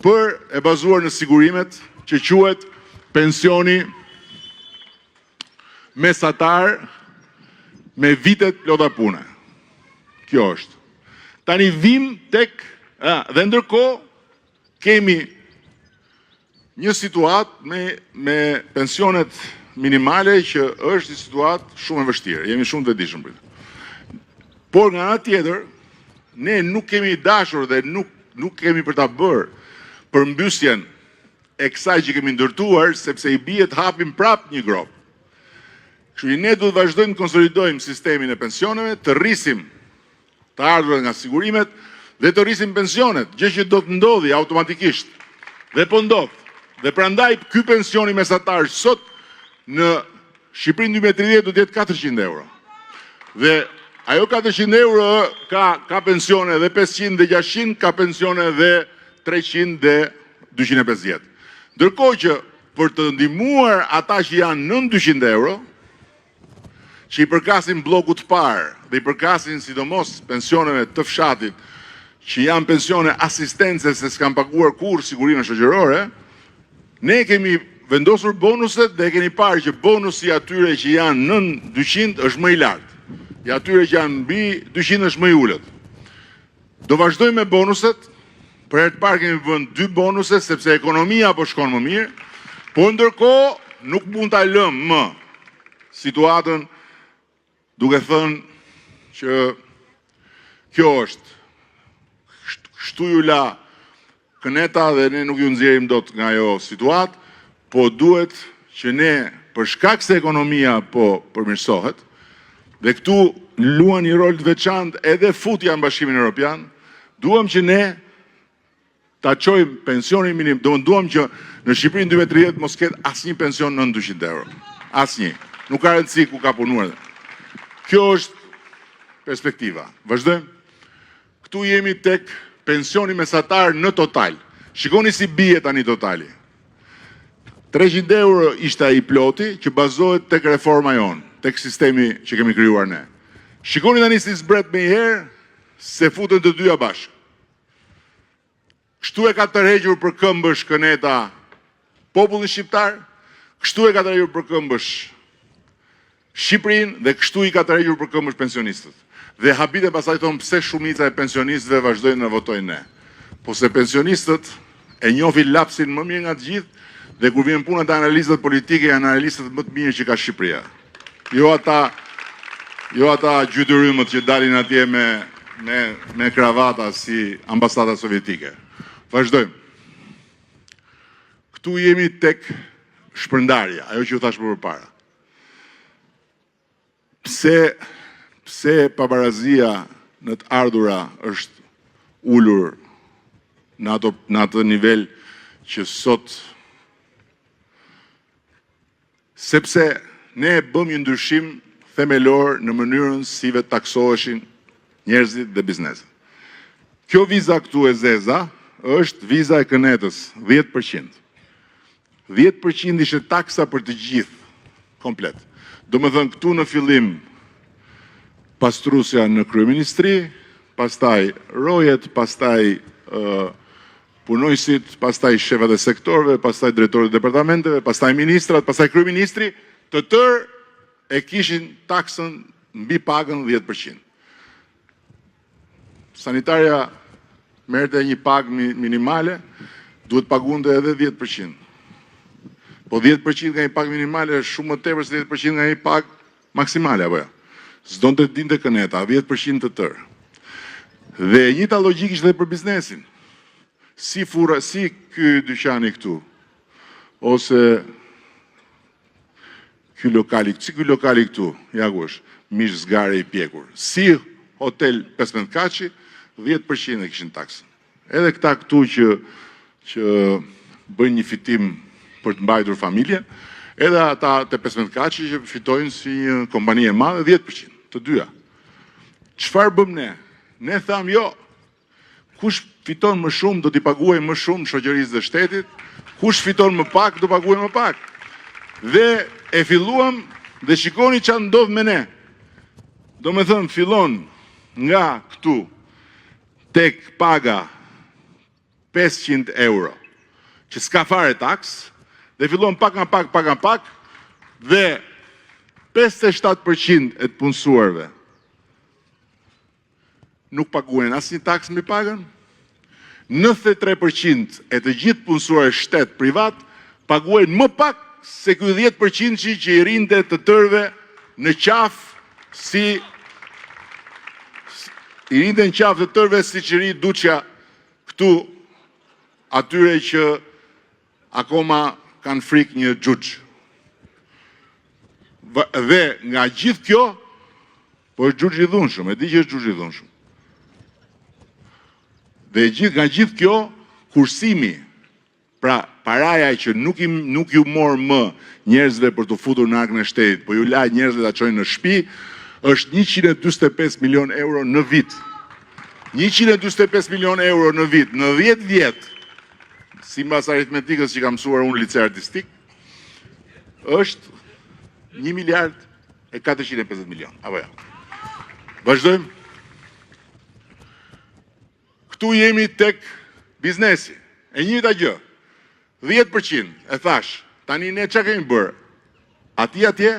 për e bazuar në sigurimet, që quhet pensioni mesatar me vitet plota pune. Kjo është. Tani vim tek, dhe ndërkohë kemi një situatë me pensionet minimale që është një situatë shumë e vështirë. Jemi shumë të vetëdijshëm për këtë. Por nga ana tjetër, ne nuk kemi dashur dhe nuk kemi për ta bërë përmbysjen e kësaj që kemi ndërtuar, sepse i bie të hapim prap një grop. Kështu që ne duhet vazhdojmë të konsolidojmë sistemin e pensioneve, të rrisim të ardhurat nga sigurimet dhe të rrisim pensionet, gjë që do të ndodhi automatikisht. Dhe po ndodh. Dhe prandaj ky pensioni mesatar sot në Shqipërinë 2030 do të jetë 400 euro. Dhe ajo 400 euro ka pensione dhe 500 dhe 600, ka pensione dhe 300 dhe 250. Ndërkohë që për të ndihmuar ata që janë nën 200 euro, që i përkasin bllokut të parë dhe i përkasin sidomos pensioneve të fshatit, që janë pensione asistence se s'kan paguar kurrë sigurinë shoqërore, ne kemi vendosur bonuset dhe keni parë që bonusi atyre që janë nën 200 është më i lartë. I atyre që janë mbi 200 është më i ulët. Do vazhdojmë me bonuset. Për herë të parë kemi vënë 2 bonuse sepse ekonomia po shkon më mirë, por ndërkohë nuk mund ta lëmë më situatën duke thënë që kjo është. Kështu ju la këneta dhe ne nuk ju nxjerrim dot nga ajo situatë, po duhet që ne për shkak se ekonomia po përmirësohet, dhe këtu luan një rol të veçantë edhe futja në Bashkimin Evropian, duam që ne ta çojmë pensionin minim, duam që në Shqipërinë 2030 mos ketë asnjë pension nën 200 euro. Asnjë. Nuk ka rëndësi ku ka punuar. Kjo është perspektiva. Vazhdojmë. Këtu jemi tek pensioni mesatar në total. Shikoni si bie tani totali. 300 euro ishte ai ploti që bazohet tek reforma jonë, tek sistemi që kemi krijuar ne. Shikoni tani si zbret me herë se futen të dyja bashkë. Kështu e ka tërhequr për këmbësh këneta popullin shqiptar, kështu e ka tërhequr për këmbësh Shqipërinë dhe kështu i ka tërhequr për këmbësh pensionistët. Dhe habite pasaj thonë pse shumica e pensionistëve vazhdojnë në votojnë ne. Po se pensionistët e njohin lapsin më mirë nga të gjithë dhe kur vjen puna të analizat politike janë analistët më të mirë që ka Shqipëria. Jo ata gjytërymët që dalin atje me kravata si ambasada sovjetike. Vazhdojmë. Këtu jemi tek shpërndarja, ajo që u thash më përpara. Pse pabarazia në të ardhura është ulur në atë nivel që sot, sepse ne bëm një ndryshim themelor në mënyrën si vetë taksoheshin njerëzit dhe bizneset. Kjo viza këtu e zeza është viza e kënetës, 10%. 10% ishte taksa për të gjithë, komplet. Do më thënë këtu në fillim pastrusja në kryeministri, pastaj rojet, pastaj punojësit, pastaj shefat e sektorëve, pastaj drejtorët e departamenteve, pastaj ministrat, pastaj kryeministri, të tërë e kishin taksën mbi pagën 10%. Sanitarja merrte një pagë minimale, duhet pagunte edhe 10%. Po 10% nga një pagë minimale është shumë më tepër se 10% nga një pagë maksimale, apo jo? S'don të dinte këneta, 10% të tërë. Dhe e njëjta logjikë ishte për biznesin. Si ky dyqani këtu, ose ky lokali këtu, ja ku është, mish zgare i pjekur. Si hotel 15 kaçi, 10% e kishin taksën. Edhe këta këtu që bëjnë një fitim për të mbajtur familjen, edhe ata të 15 kaçi që fitojnë si një kompani e madhe, 10%, të dyja. Çfarë bëm ne? Ne tham jo, kush fiton më shumë do t'i paguajë më shumë shoqërisë dhe shtetit, kush fiton më pak do paguajë më pak. Dhe e filluam dhe shikoni ç'a ndodh me ne. Do me thënë, fillon nga këtu tek paga 500 euro, që s'ka fare taks, dhe fillon pak nga pak, dhe 57% e të punësuarve nuk paguajnë asnjë taksë mbi pagën, 93% e të gjithë punësuarë shtet privat paguajnë më pak se ky 10% që i rinte të tërëve në qafë si i rinte në qafë të tërëve si që ri Duçja këtu atyre që akoma kanë frikë një xhuxh. Dhe nga gjithë kjo, po është xhuxh i dhunshëm, e di që është xhuxh i dhunshëm. Dhe nga gjithë kjo, kursimi, pra paraja që nuk ju morë më njerëzve për të futur në arkën e shtetit, po ju la njerëzve ta çojnë në shtëpi, është 145 milion euro në vit. 145 milion euro në vit, në 10 vjet, si mbas aritmetikës që kam mësuar unë lice artistik, është 1 miliard e 450 milion. Apo ja. Vazhdojmë. Këtu jemi tek biznesi. E njëjta gjë. 10%, e thash, tani ne çka kemi bërë? Atje,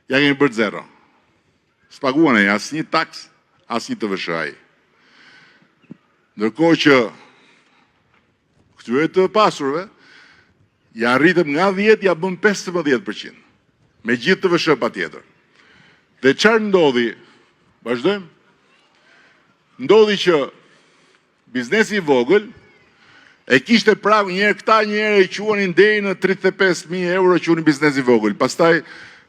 ja kemi bërë 0. S'paguan ai asnjë taks, asnjë TVSH ai. Ndërkohë që këtyre të pasurve, ja rritëm nga 10, ja bëm 15%. Me gjithë TVSH patjetër. Dhe çfarë ndodhi? Vazhdojmë? Ndodhi që biznesi i vogël e kishte pragu njëherë këta, njëherë i quanin deri në 35.000 euro që unë biznesi i vogël. Pastaj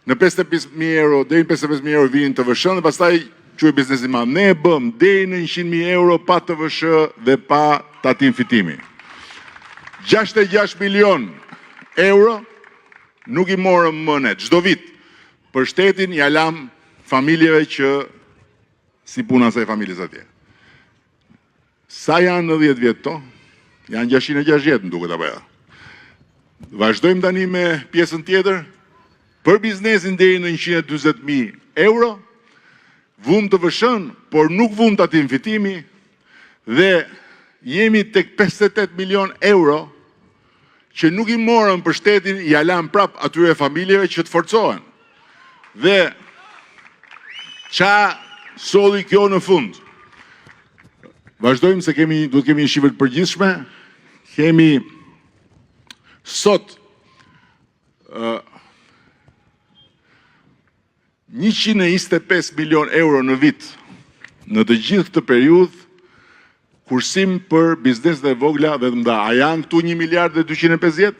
në 55.000 euro, deri në 55.000 euro vinin TVSH dhe pastaj quaj biznesi i madh. Ne e bëm deri në 100.000 euro pa TVSH dhe pa tatim fitimi. 66 milion euro nuk i morëm më ne, çdo vit. Për shtetin ja lam familjeve që si puna asaj familjes atje. Sa janë në 10 vjet to? Janë 660 më duket apo ja. Vazhdojmë tani me pjesën tjetër. Për biznesin deri në 140.000 euro, vum të vëshën, por nuk vum të atim fitimi, dhe jemi tek 58 milion euro që nuk i morën për shtetin, i alam prap atyre familjeve që të forcohen. Dhe qa solli kjo në fund? Vazhdojmë se duhet kemi një shifër të përgjithshme. Kemi sot 125 milion euro në vit në të gjithë këtë periudhë kursim për bizneset e vogla dhe të mëdha. A janë këtu 1 miliard dhe 250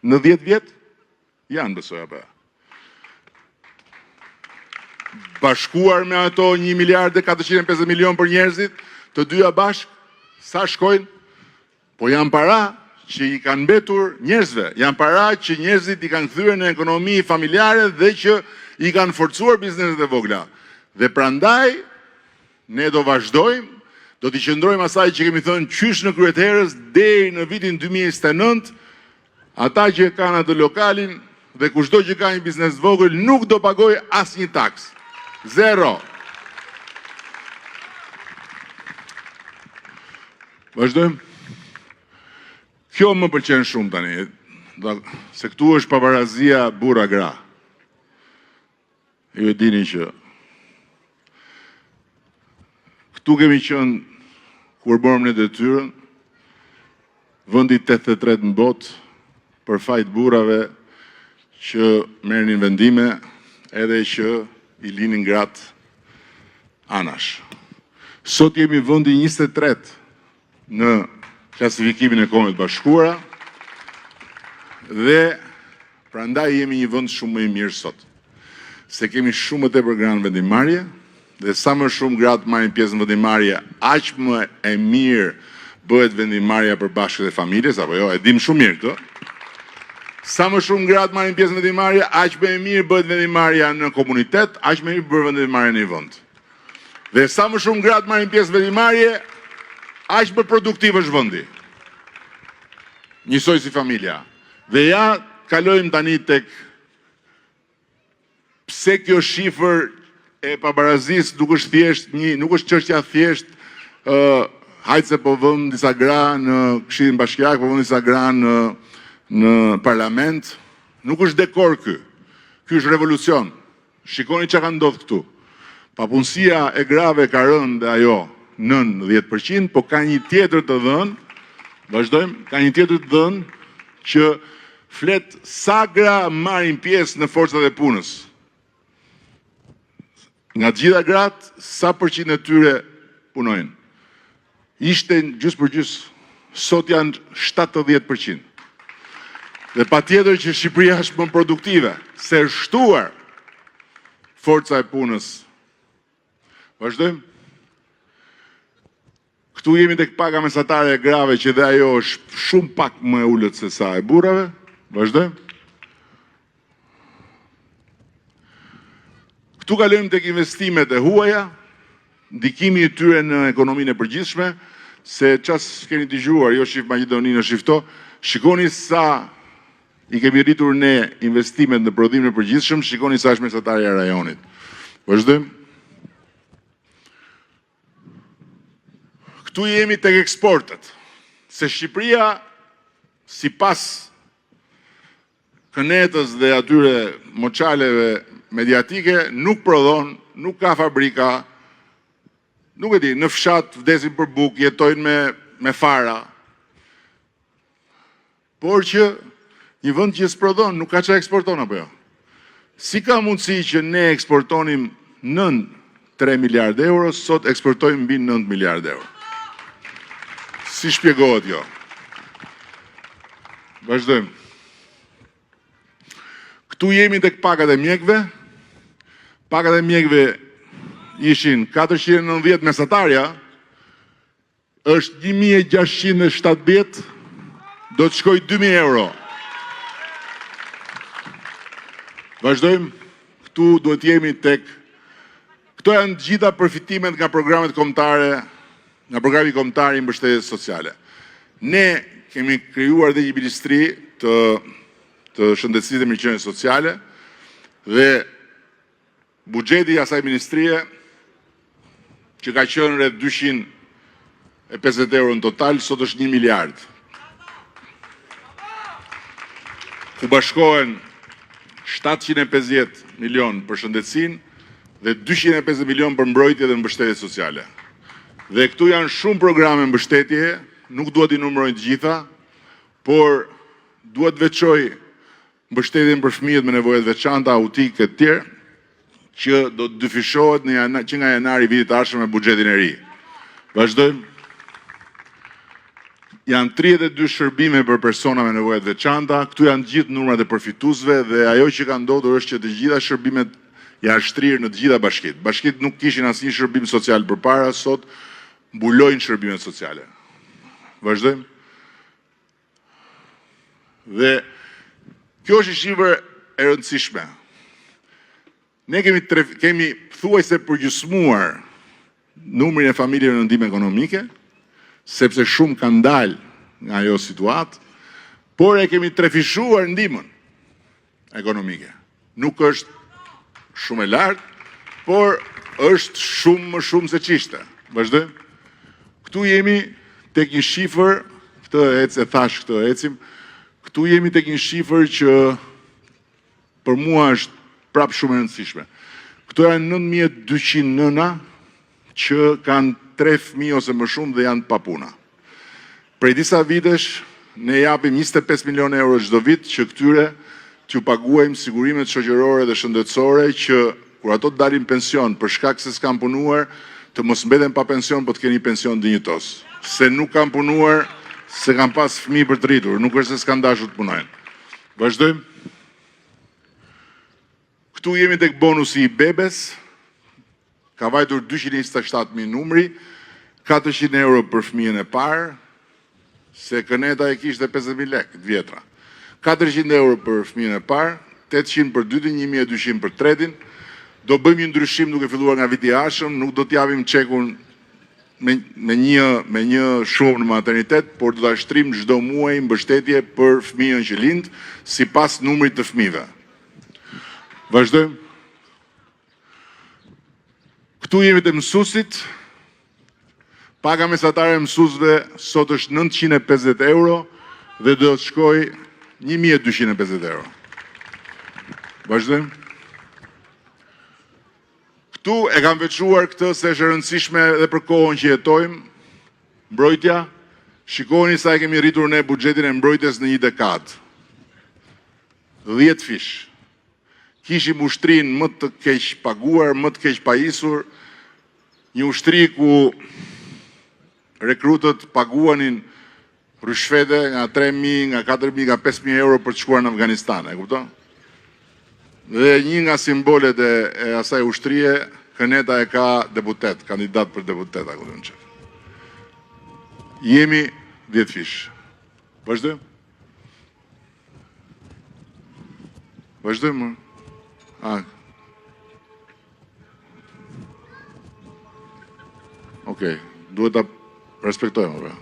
në 10 vjet? Janë, besoj apo. Bashkuar me ato 1 miliard dhe 450 milion për njerëzit, të dyja bashk, sa shkojnë? Po janë para që i kanë mbetur njerëzve, janë para që njerëzit i kanë kthyer në ekonomi familjare dhe që i kanë forcuar bizneset e vogla. Dhe prandaj, ne do vazhdojmë, do t'i qëndrojmë asaj që kemi thënë qysh në kryeterës deri në vitin 2029, ata që kanë atë lokalin dhe kushdo që ka një biznes vogël nuk do pagoj asnjë taks. Zero. Vazhdojmë. Kjo më pëlqen shumë tani, se këtu është paparazia burra gra. Ju e dini që këtu kemi qenë kur bërëm në detyrën, vendi 83 në botë për fajt burrave që merrnin vendime edhe që i linin gratë anash. Sot jemi vendi 23 në klasifikimin e Kombeve të Bashkuara dhe prandaj jemi një vend shumë më i mirë sot. Se kemi shumë më tepër gra në vendimmarrje dhe sa më shumë gratë marrin pjesë në vendimmarrje, aq më e mirë bëhet vendimmarrja për bashkët e familjes, apo jo, e dim shumë mirë këtë. Sa më shumë gratë marrin pjesë në vendimmarrje, aq më e mirë bëhet vendimmarrja në komunitet, aq më e mirë bëhet vendimmarrja në vend. Dhe sa më shumë gratë marrin pjesë në vendimmarrje, aq më produktiv është vendi. Njësoj si familja. Dhe ja kalojmë tani tek pse kjo shifër e pabarazisë nuk është thjesht nuk është çështja thjesht hajtë se po vëm disa gra në Këshillin Bashkiak, po vëm disa gra në parlament. Nuk është dekor ky. Ky është revolucion. Shikoni çka ka ndodhur këtu. Papunësia e grave ka rënë dhe ajo nën 10%, po ka një tjetër të dhënë, vazhdojmë, ka një tjetër të dhënë që flet sa gra marrin pjesë në forcat e punës. Nga të gjitha gratë, sa përqind e tyre punojnë. Ishte gjysmë për gjysmë, sot janë 70%. Dhe patjetër që Shqipëria është më produktive, se është shtuar forca e punës. Vazhdojmë. Këtu jemi tek paga mesatare e grave që dhe ajo është shumë pak më e ullët se sa e burrave. Vazhdojmë. Këtu kalojmë tek investimet e huaja, ndikimi i tyre në ekonominë e përgjithshme, se ças keni dëgjuar, jo shif Maqedoninë, shifto, shikoni sa i kemi rritur ne investimet në prodhimin e përgjithshëm, shikoni sa është mesatarja e rajonit. Vazhdojmë. Këtu jemi tek eksportet, se Shqipëria, sipas kënetës dhe atyre moçaleve mediatike, nuk prodhon, nuk ka fabrika, nuk e di, në fshat vdesin për bukë, jetojnë me fara. Por që një vend që s'prodhon, nuk ka çfarë eksporton apo jo. Si ka mundësi që ne eksportonim nën 3 miliard euro, sot eksportojmë mbi 9 miliard euro. Si shpjegohet jo? Vazhdojmë. Këtu jemi tek pagat e mjekëve. Pagat e mjekëve ishin 490 mesatarja, është 1670, do të shkoj 2000 euro. Vazhdojmë. Këtu duhet jemi tek... Këto janë gjitha përfitimet nga programet kombëtare, nga programi kombëtar i mbështetjes sociale. Ne kemi krijuar dhe një ministri të shëndetësisë dhe mirëqenies sociale dhe buxheti i asaj ministrie që ka qenë rreth 250 euro në total, sot është 1 miliard. Ku bashkohen 750 milion për shëndetësinë dhe 250 milion për mbrojtje dhe mbështetje sociale. Dhe këtu janë shumë programe mbështetje, nuk duhet i numërojnë të gjitha, por duhet veçoj mbështetjen për fëmijët me nevoja të veçanta, autike të tjerë, që do të dyfishohet që nga janari vitit të ardhshëm me buxhetin e ri. Vazhdojmë. Janë 32 shërbime për persona me nevoja të veçanta, këtu janë gjithë numrat e përfituesve dhe ajo që ka ndodhur është që të gjitha shërbimet janë shtrirë në të gjitha bashkitë. Bashkitë nuk kishin asnjë shërbim social përpara, sot mbulojnë shërbimet sociale. Vazhdojmë. Dhe kjo është shifër e rëndësishme. Ne kemi thuajse përgjysmuar numrin e familjeve në ndihmë ekonomike, sepse shumë kanë dalë nga ajo situatë, por e kemi trefishuar ndihmën ekonomike. Nuk është shumë e lartë, por është shumë më shumë se ç'ishte. Vazhdojmë. Këtu jemi tek një shifër, këtu jemi tek një shifër që për mua është prapë shumë e rëndësishme. Këto janë 9200 nëna që kanë 3 fëmijë ose më shumë dhe janë pa puna. Prej disa vitesh ne japim 25 milion euro çdo vit që këtyre t'ju paguajmë sigurimet shoqërore dhe shëndetësore që kur ato të dalin pension për shkak se s'kan punuar, të mos mbeten pa pension, po të keni pension dinjitos. Se nuk kanë punuar, se kanë pas fëmijë për të rritur, nuk është se s'kan dashur të punojnë. Vazhdojmë. Këtu jemi tek bonusi i bebes, ka vajtur 227.000 numri, 400 euro për fëmijën e parë, se Këneta e kishte 50.000 lekë të vjetra. 400 euro për fëmijën e parë, 800 për dytin, 1200 për tretin. Do bëjmë një ndryshim duke filluar nga viti i ardhshëm, nuk do t'japim çekun me një shumë në maternitet, por do ta shtrim çdo muaj mbështetje për fëmijën që lind sipas numrit të fëmijëve. Vazhdojmë. Këtu jemi të mësuesit. Paga mesatare e mësuesve sot është 950 euro dhe do të shkojë 1250 euro. Vazhdojmë. Këtu e kam veçuar këtë se është e rëndësishme edhe për kohën që jetojmë. Mbrojtja. Shikoni sa e kemi rritur ne buxhetin e mbrojtjes në një dekadë. 10 fish. Kishim ushtrin më të keq paguar, më të keq pajisur, një ushtri ku rekrutët paguanin rishfete nga 3.000, nga 4.000, nga 5.000 euro për të shkuar në Afganistan, e kupton? Dhe një nga simbolet e asaj ushtrie, Këneta e ka deputet, kandidat për deputet, ako dhe në qef. Jemi 10 fish. Vazhdojmë? Vazhdojmë? Okej, duhet ta respektojmë, bra.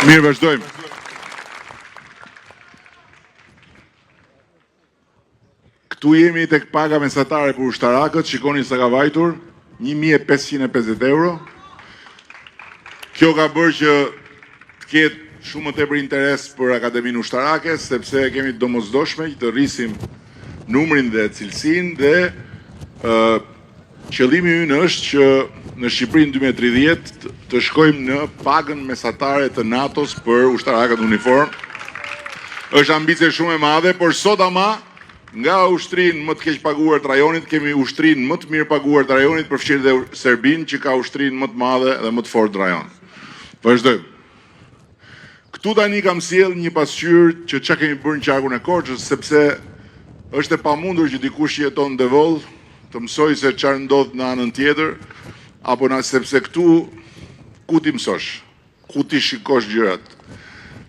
Mirë, vazhdojmë. Këtu jemi tek paga mesatare për ushtarakët, shikoni sa ka vajtur, 1.550 euro. Kjo ka bërë që të ketë shumë më tepër interes për Akademinë Ushtarake, sepse kemi të domosdoshme që të rrisim numrin dhe cilësinë dhe qëllimi ynë është që në Shqipërinë 2030 të shkojmë në pagën mesatare të NATO-s për ushtarakët uniform. Është ambicie shumë e madhe, por sot ama nga ushtrinë më të keq paguar të rajonit kemi ushtrinë më të mirë paguar të rajonit, përfshirë dhe Serbinë që ka ushtrinë më të madhe dhe më të fortë të rajon. Vazhdojmë. Këtu tani kam sjell një pasqyrë që çka kemi bërë në qarkun e Korçës, sepse është e pamundur që dikush që jeton në Devoll të mësoj se çfarë ndodh në anën tjetër, apo sepse këtu ku ti mësosh, ku ti shikosh gjërat.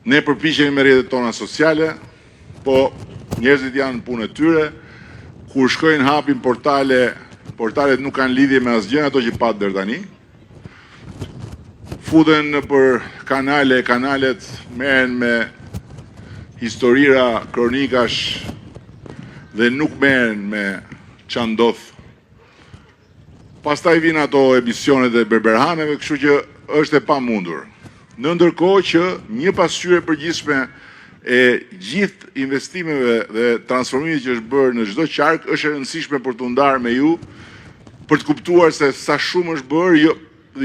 Ne përpiqemi me rrjetet tona sociale, po njerëzit janë në punë e tyre, kur shkojnë hapin portalet nuk kanë lidhje me asgjë ato që pat deri tani. Futen për kanalet merren me historira, kronikash dhe nuk merren me ç'a ndodh. Pastaj vijnë ato emisionet e berberhaneve, kështu që është e pamundur. Në ndërkohë që një pasqyrë e përgjithshme e gjithë investimeve dhe transformimit që është bërë në çdo qark është e rëndësishme për t'u ndarë me ju, për të kuptuar se sa shumë është bërë,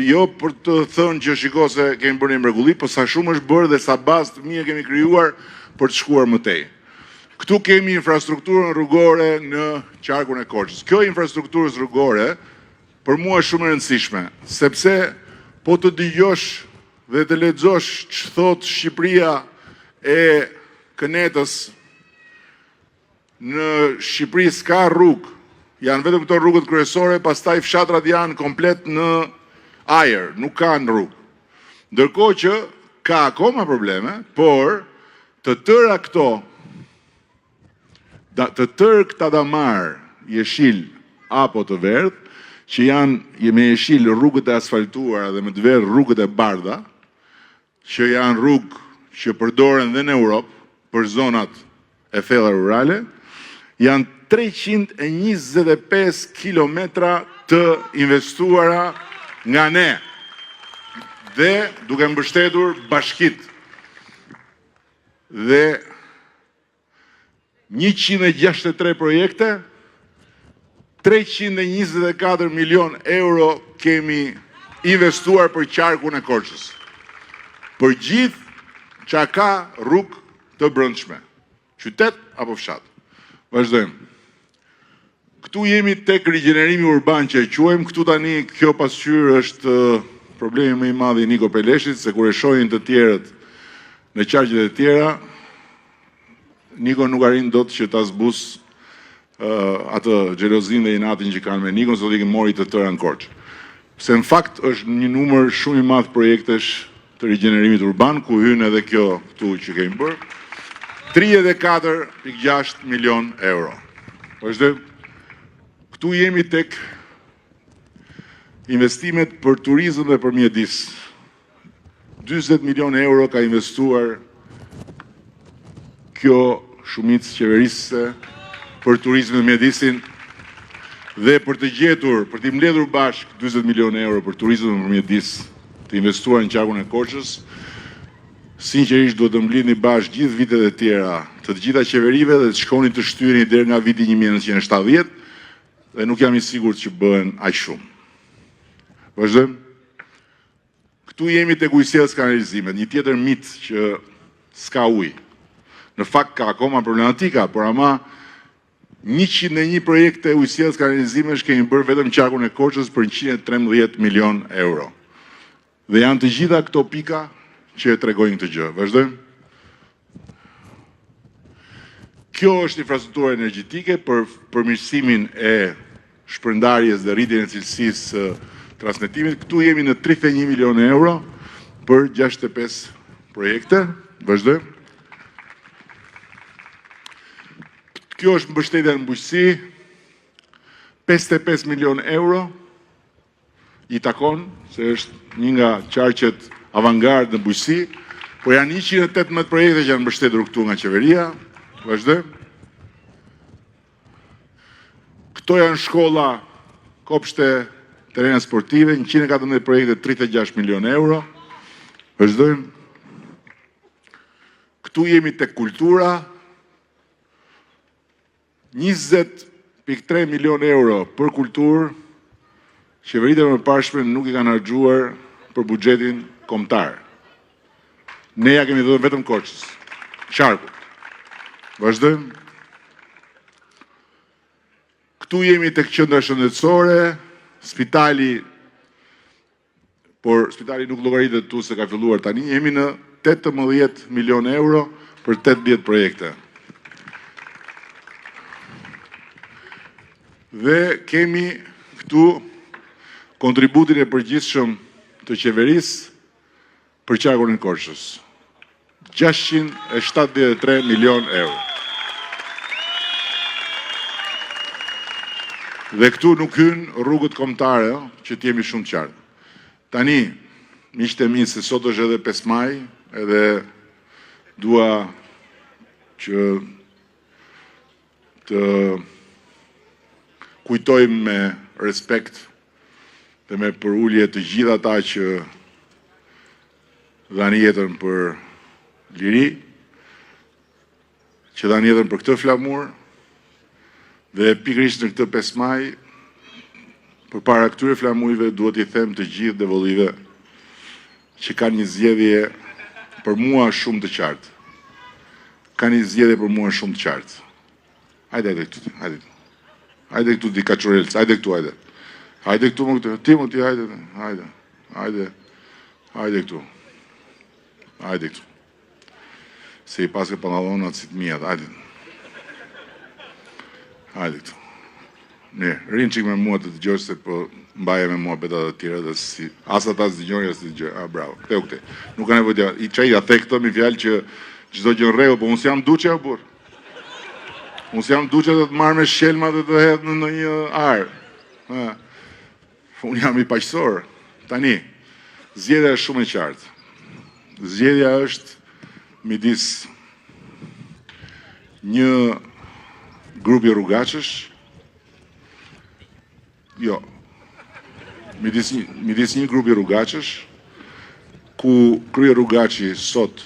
jo për të thënë që shiko se kemi bërë një mrekulli, por sa shumë është bërë dhe sa bazë të mira kemi krijuar për të shkuar më tej. Këtu kemi infrastrukturën rrugore në qarkun e Korçës. Kjo infrastrukturës rrugore për mua është shumë e rëndësishme, sepse po të dëgjosh dhe të lexosh ç'thot thot Shqipëria e Kënetës, në Shqipëri s'ka rrugë, janë vetëm këto rrugët kryesore, pastaj fshatrat janë komplet në ajër, nuk kanë rrugë. Ndërkohë që ka akoma probleme, por të tërë këta damar jeshil apo të verdh, që janë me jeshil rrugët e asfaltuara dhe me të verdh rrugët e bardha, që janë rrugë që përdoren dhe në Europë për zonat e thella rurale, janë 325 kilometra të investuara nga ne dhe duke mbështetur bashkit dhe 163 projekte, 324 milion euro kemi investuar për qarkun e Korçës. Për gjithë që ka rrugë të brendshme, qytet apo fshat. Vazhdojmë. Këtu jemi tek rigjenerimi urban që e quajmë, këtu tani kjo pasqyrë është problemi më i madh i Niko Peleshit, se kur e shohin të tjerët në qarqet e tjera, Niko nuk arrin dot që ta zbus atë xhelozin dhe inatin që kanë me Nikon, sot i mori të tëra në Korçë. Se në fakt është një numër shumë i madh projektesh të rigjenerimit urban, ku hyn edhe kjo këtu që kemi bërë, 34.6 milion euro. Këtu jemi tek investimet për turizëm dhe për mjedis. 40 milion euro ka investuar kjo shumicë qeverisë për turizmin dhe mjedisin dhe për të gjetur, për t'i mbledhur bashk 40 milion euro për turizmin dhe për mjedis të investuar në qarkun e Korçës, sinqerisht duhet të mblidhni bashk gjithë vitet e tjera të gjitha qeverive dhe të shkoni të shtyrini deri nga viti 1970 dhe nuk jam i sigurt që bëhen aq shumë. Vazhdojmë. Këtu jemi tek ujësjellës kanalizimet, një tjetër mit që s'ka ujë. Në fakt ka akoma problematika, por ama 101 projekte ujësjellës kanalizimesh kemi bërë vetëm qarkun e Korçës për 113 milion euro. Dhe janë të gjitha këto pika që e tregojnë këtë gjë. Vazhdojmë. Kjo është infrastruktura energjetike për përmirësimin e shpërndarjes dhe rritjen e cilësisë së transmetimit. Këtu jemi në 31 milion euro për 65 projekte. Vazhdojmë. Kjo është mbështetja në bujqësi, 55 milion euro i takon, se është një nga qarqet avangard në bujqësi, po janë 118 projekte që janë mbështetur këtu nga qeveria. Vazhdojmë. Këto janë shkolla, kopshte, terena sportive, 114 projekte, 36 milion euro. Vazhdojmë. Këtu jemi tek kultura, 20.3 milion euro për kulturë, qeveritë e mëparshme nuk i kanë harxuar për buxhetin kombëtar. Ne ja kemi dhënë vetëm Korçës, qarkut. Vazhdojmë. Këtu jemi tek qendra shëndetësore, spitali, por spitali nuk llogaritet tu se ka filluar tani, jemi në 18 milion euro për 18 projekte. Dhe kemi këtu kontributin e përgjithshëm të qeverisë për qarkun e Korçës. 673 milion euro. Dhe këtu nuk hyn rrugët kombëtare, që t'jemi shumë të qartë. Tani, miqtë e mi, se sot është edhe 5 maj, edhe dua që të kujtojmë me respekt dhe me përulje të gjitha ata që dhanë jetën për liri, që dhanë jetën për këtë flamur, dhe pikërisht në këtë 5 maj, përpara këtyre flamujve duhet i them të gjithë devollive që kanë një zgjedhje për mua shumë të qartë. Kanë një zgjedhje për mua shumë të qartë. Hajde këtu, hajde. Hajde këtu di Kaçurelc, hajde këtu, hajde. Hajde këtu më këtu, Timoti, hajde, hajde, hajde, hajde këtu. Hajde këtu. Se i paske pantallonat si të mijat, hajde. Hajde këtu. Mirë, rinë qik me mua të të gjosh se po mbaje me mua betat të tjera dhe si... Asa ta së dëgjoni, asë të dëgjoni. Bravo, këte u këte. Nuk ka nevojë të... I qaj, ja the këto mi fjallë që çdo gjë në rregull, po unë s'jam duqe, o burë. Unë s'jam duqe dhe të marrë me shelma dhe të hedhë në një arë. Unë jam i paqësor. Tani, zgjedhja është shumë e qartë. Zgjedhja është midis një grupi rrugaqësh, jo, midis një grupi rrugaqësh, ku krye rrugaqi sot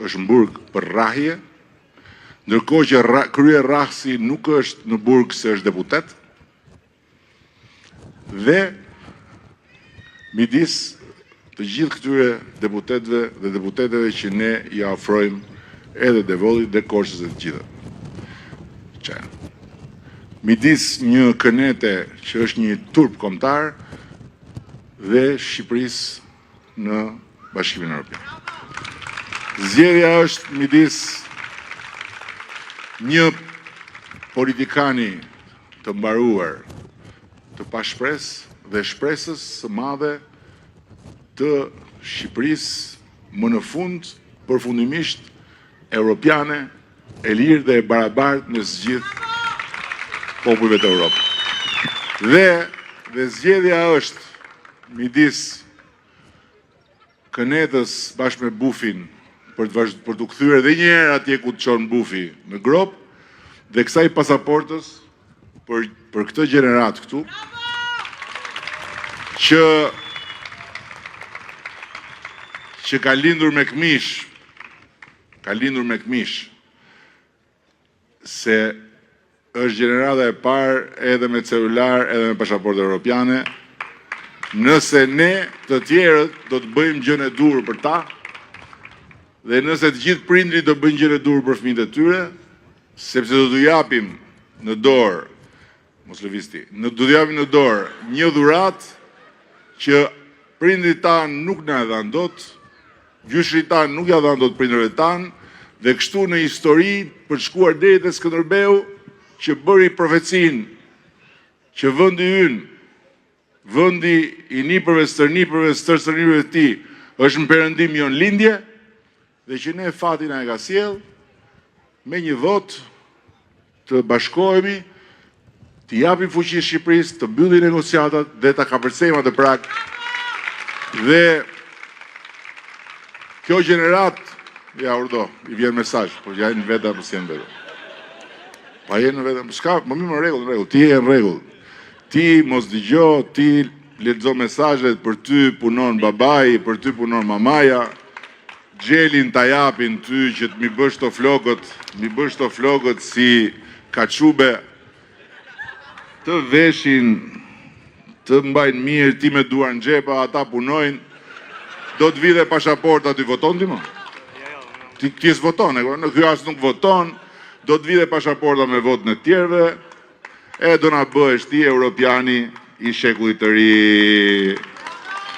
është në burg për rrahje, ndërkohë që krye rrahësi nuk është në burg se është deputet, dhe midis të gjithë këtyre deputetëve dhe deputetëve që ne i ofrojmë edhe Devollit dhe Korçës dhe të gjitha. Midis një kënete që është një turp kombëtar dhe Shqipërisë në Bashkimin Evropian. Zgjedhja është midis një politikani të mbaruar, të pashpresë dhe shpresës së madhe të Shqipërisë më në fund, përfundimisht europiane, e lirë dhe e barabartë në gjithë popujve të Europës. Dhe zgjedhja është midis Kënetës bashkë me Bufin për të kthyer edhe një herë atje ku të çon Bufi në grop dhe kësaj pasaportës për këtë gjenerat këtu që ka lindur me këmish, se është gjenerata e parë edhe me celular edhe me pasaportë europiane. Nëse ne të tjerët do të bëjmë gjën e dur për ta, dhe nëse të gjithë prindrit do bëjnë gjën e dur për fëmijët e tyre, sepse do t'u japim në dorë, mos lëvisti, do t'u japim në dorë një dhuratë që prindrit tanë nuk na e dhanë dot, gjyshrit tanë nuk ja dhanë dot prindërve tanë, dhe kështu në histori për të shkuar deri te Skënderbeu që bëri profecinë që vendi ynë, vendi i nipërve, stërnipërve, stërnipërve të tij, është në perëndim jon lindje, dhe që ne fati na e ka sjell me një votë të bashkohemi, të japim fuqi Shqipërisë, të mbyllim negociatat dhe ta kapërcejmë atë prag. Dhe kjo gjenerat, ja urdo, i vjen mesazh, po ja në vetë apo si në vetë. Pa jenë në vetë, s'ka, më mirë në rregull, ti je në rregull. Ti mos dëgjo, ti lexo mesazhet, për ty punon babai, për ty punon mamaja. Gjelin ta japin ty që të mi bësh të flokët si kaçube, të veshin, të mbajnë mirë, ti me duar në xhepa, ata punojnë, do të vi dhe pasaporta ty voton ti më? Ti s'voton, në ky as nuk voton, do të vi dhe pasaporta me votën e tjerëve, e do na bëhesh ti europiani i shekullit të ri.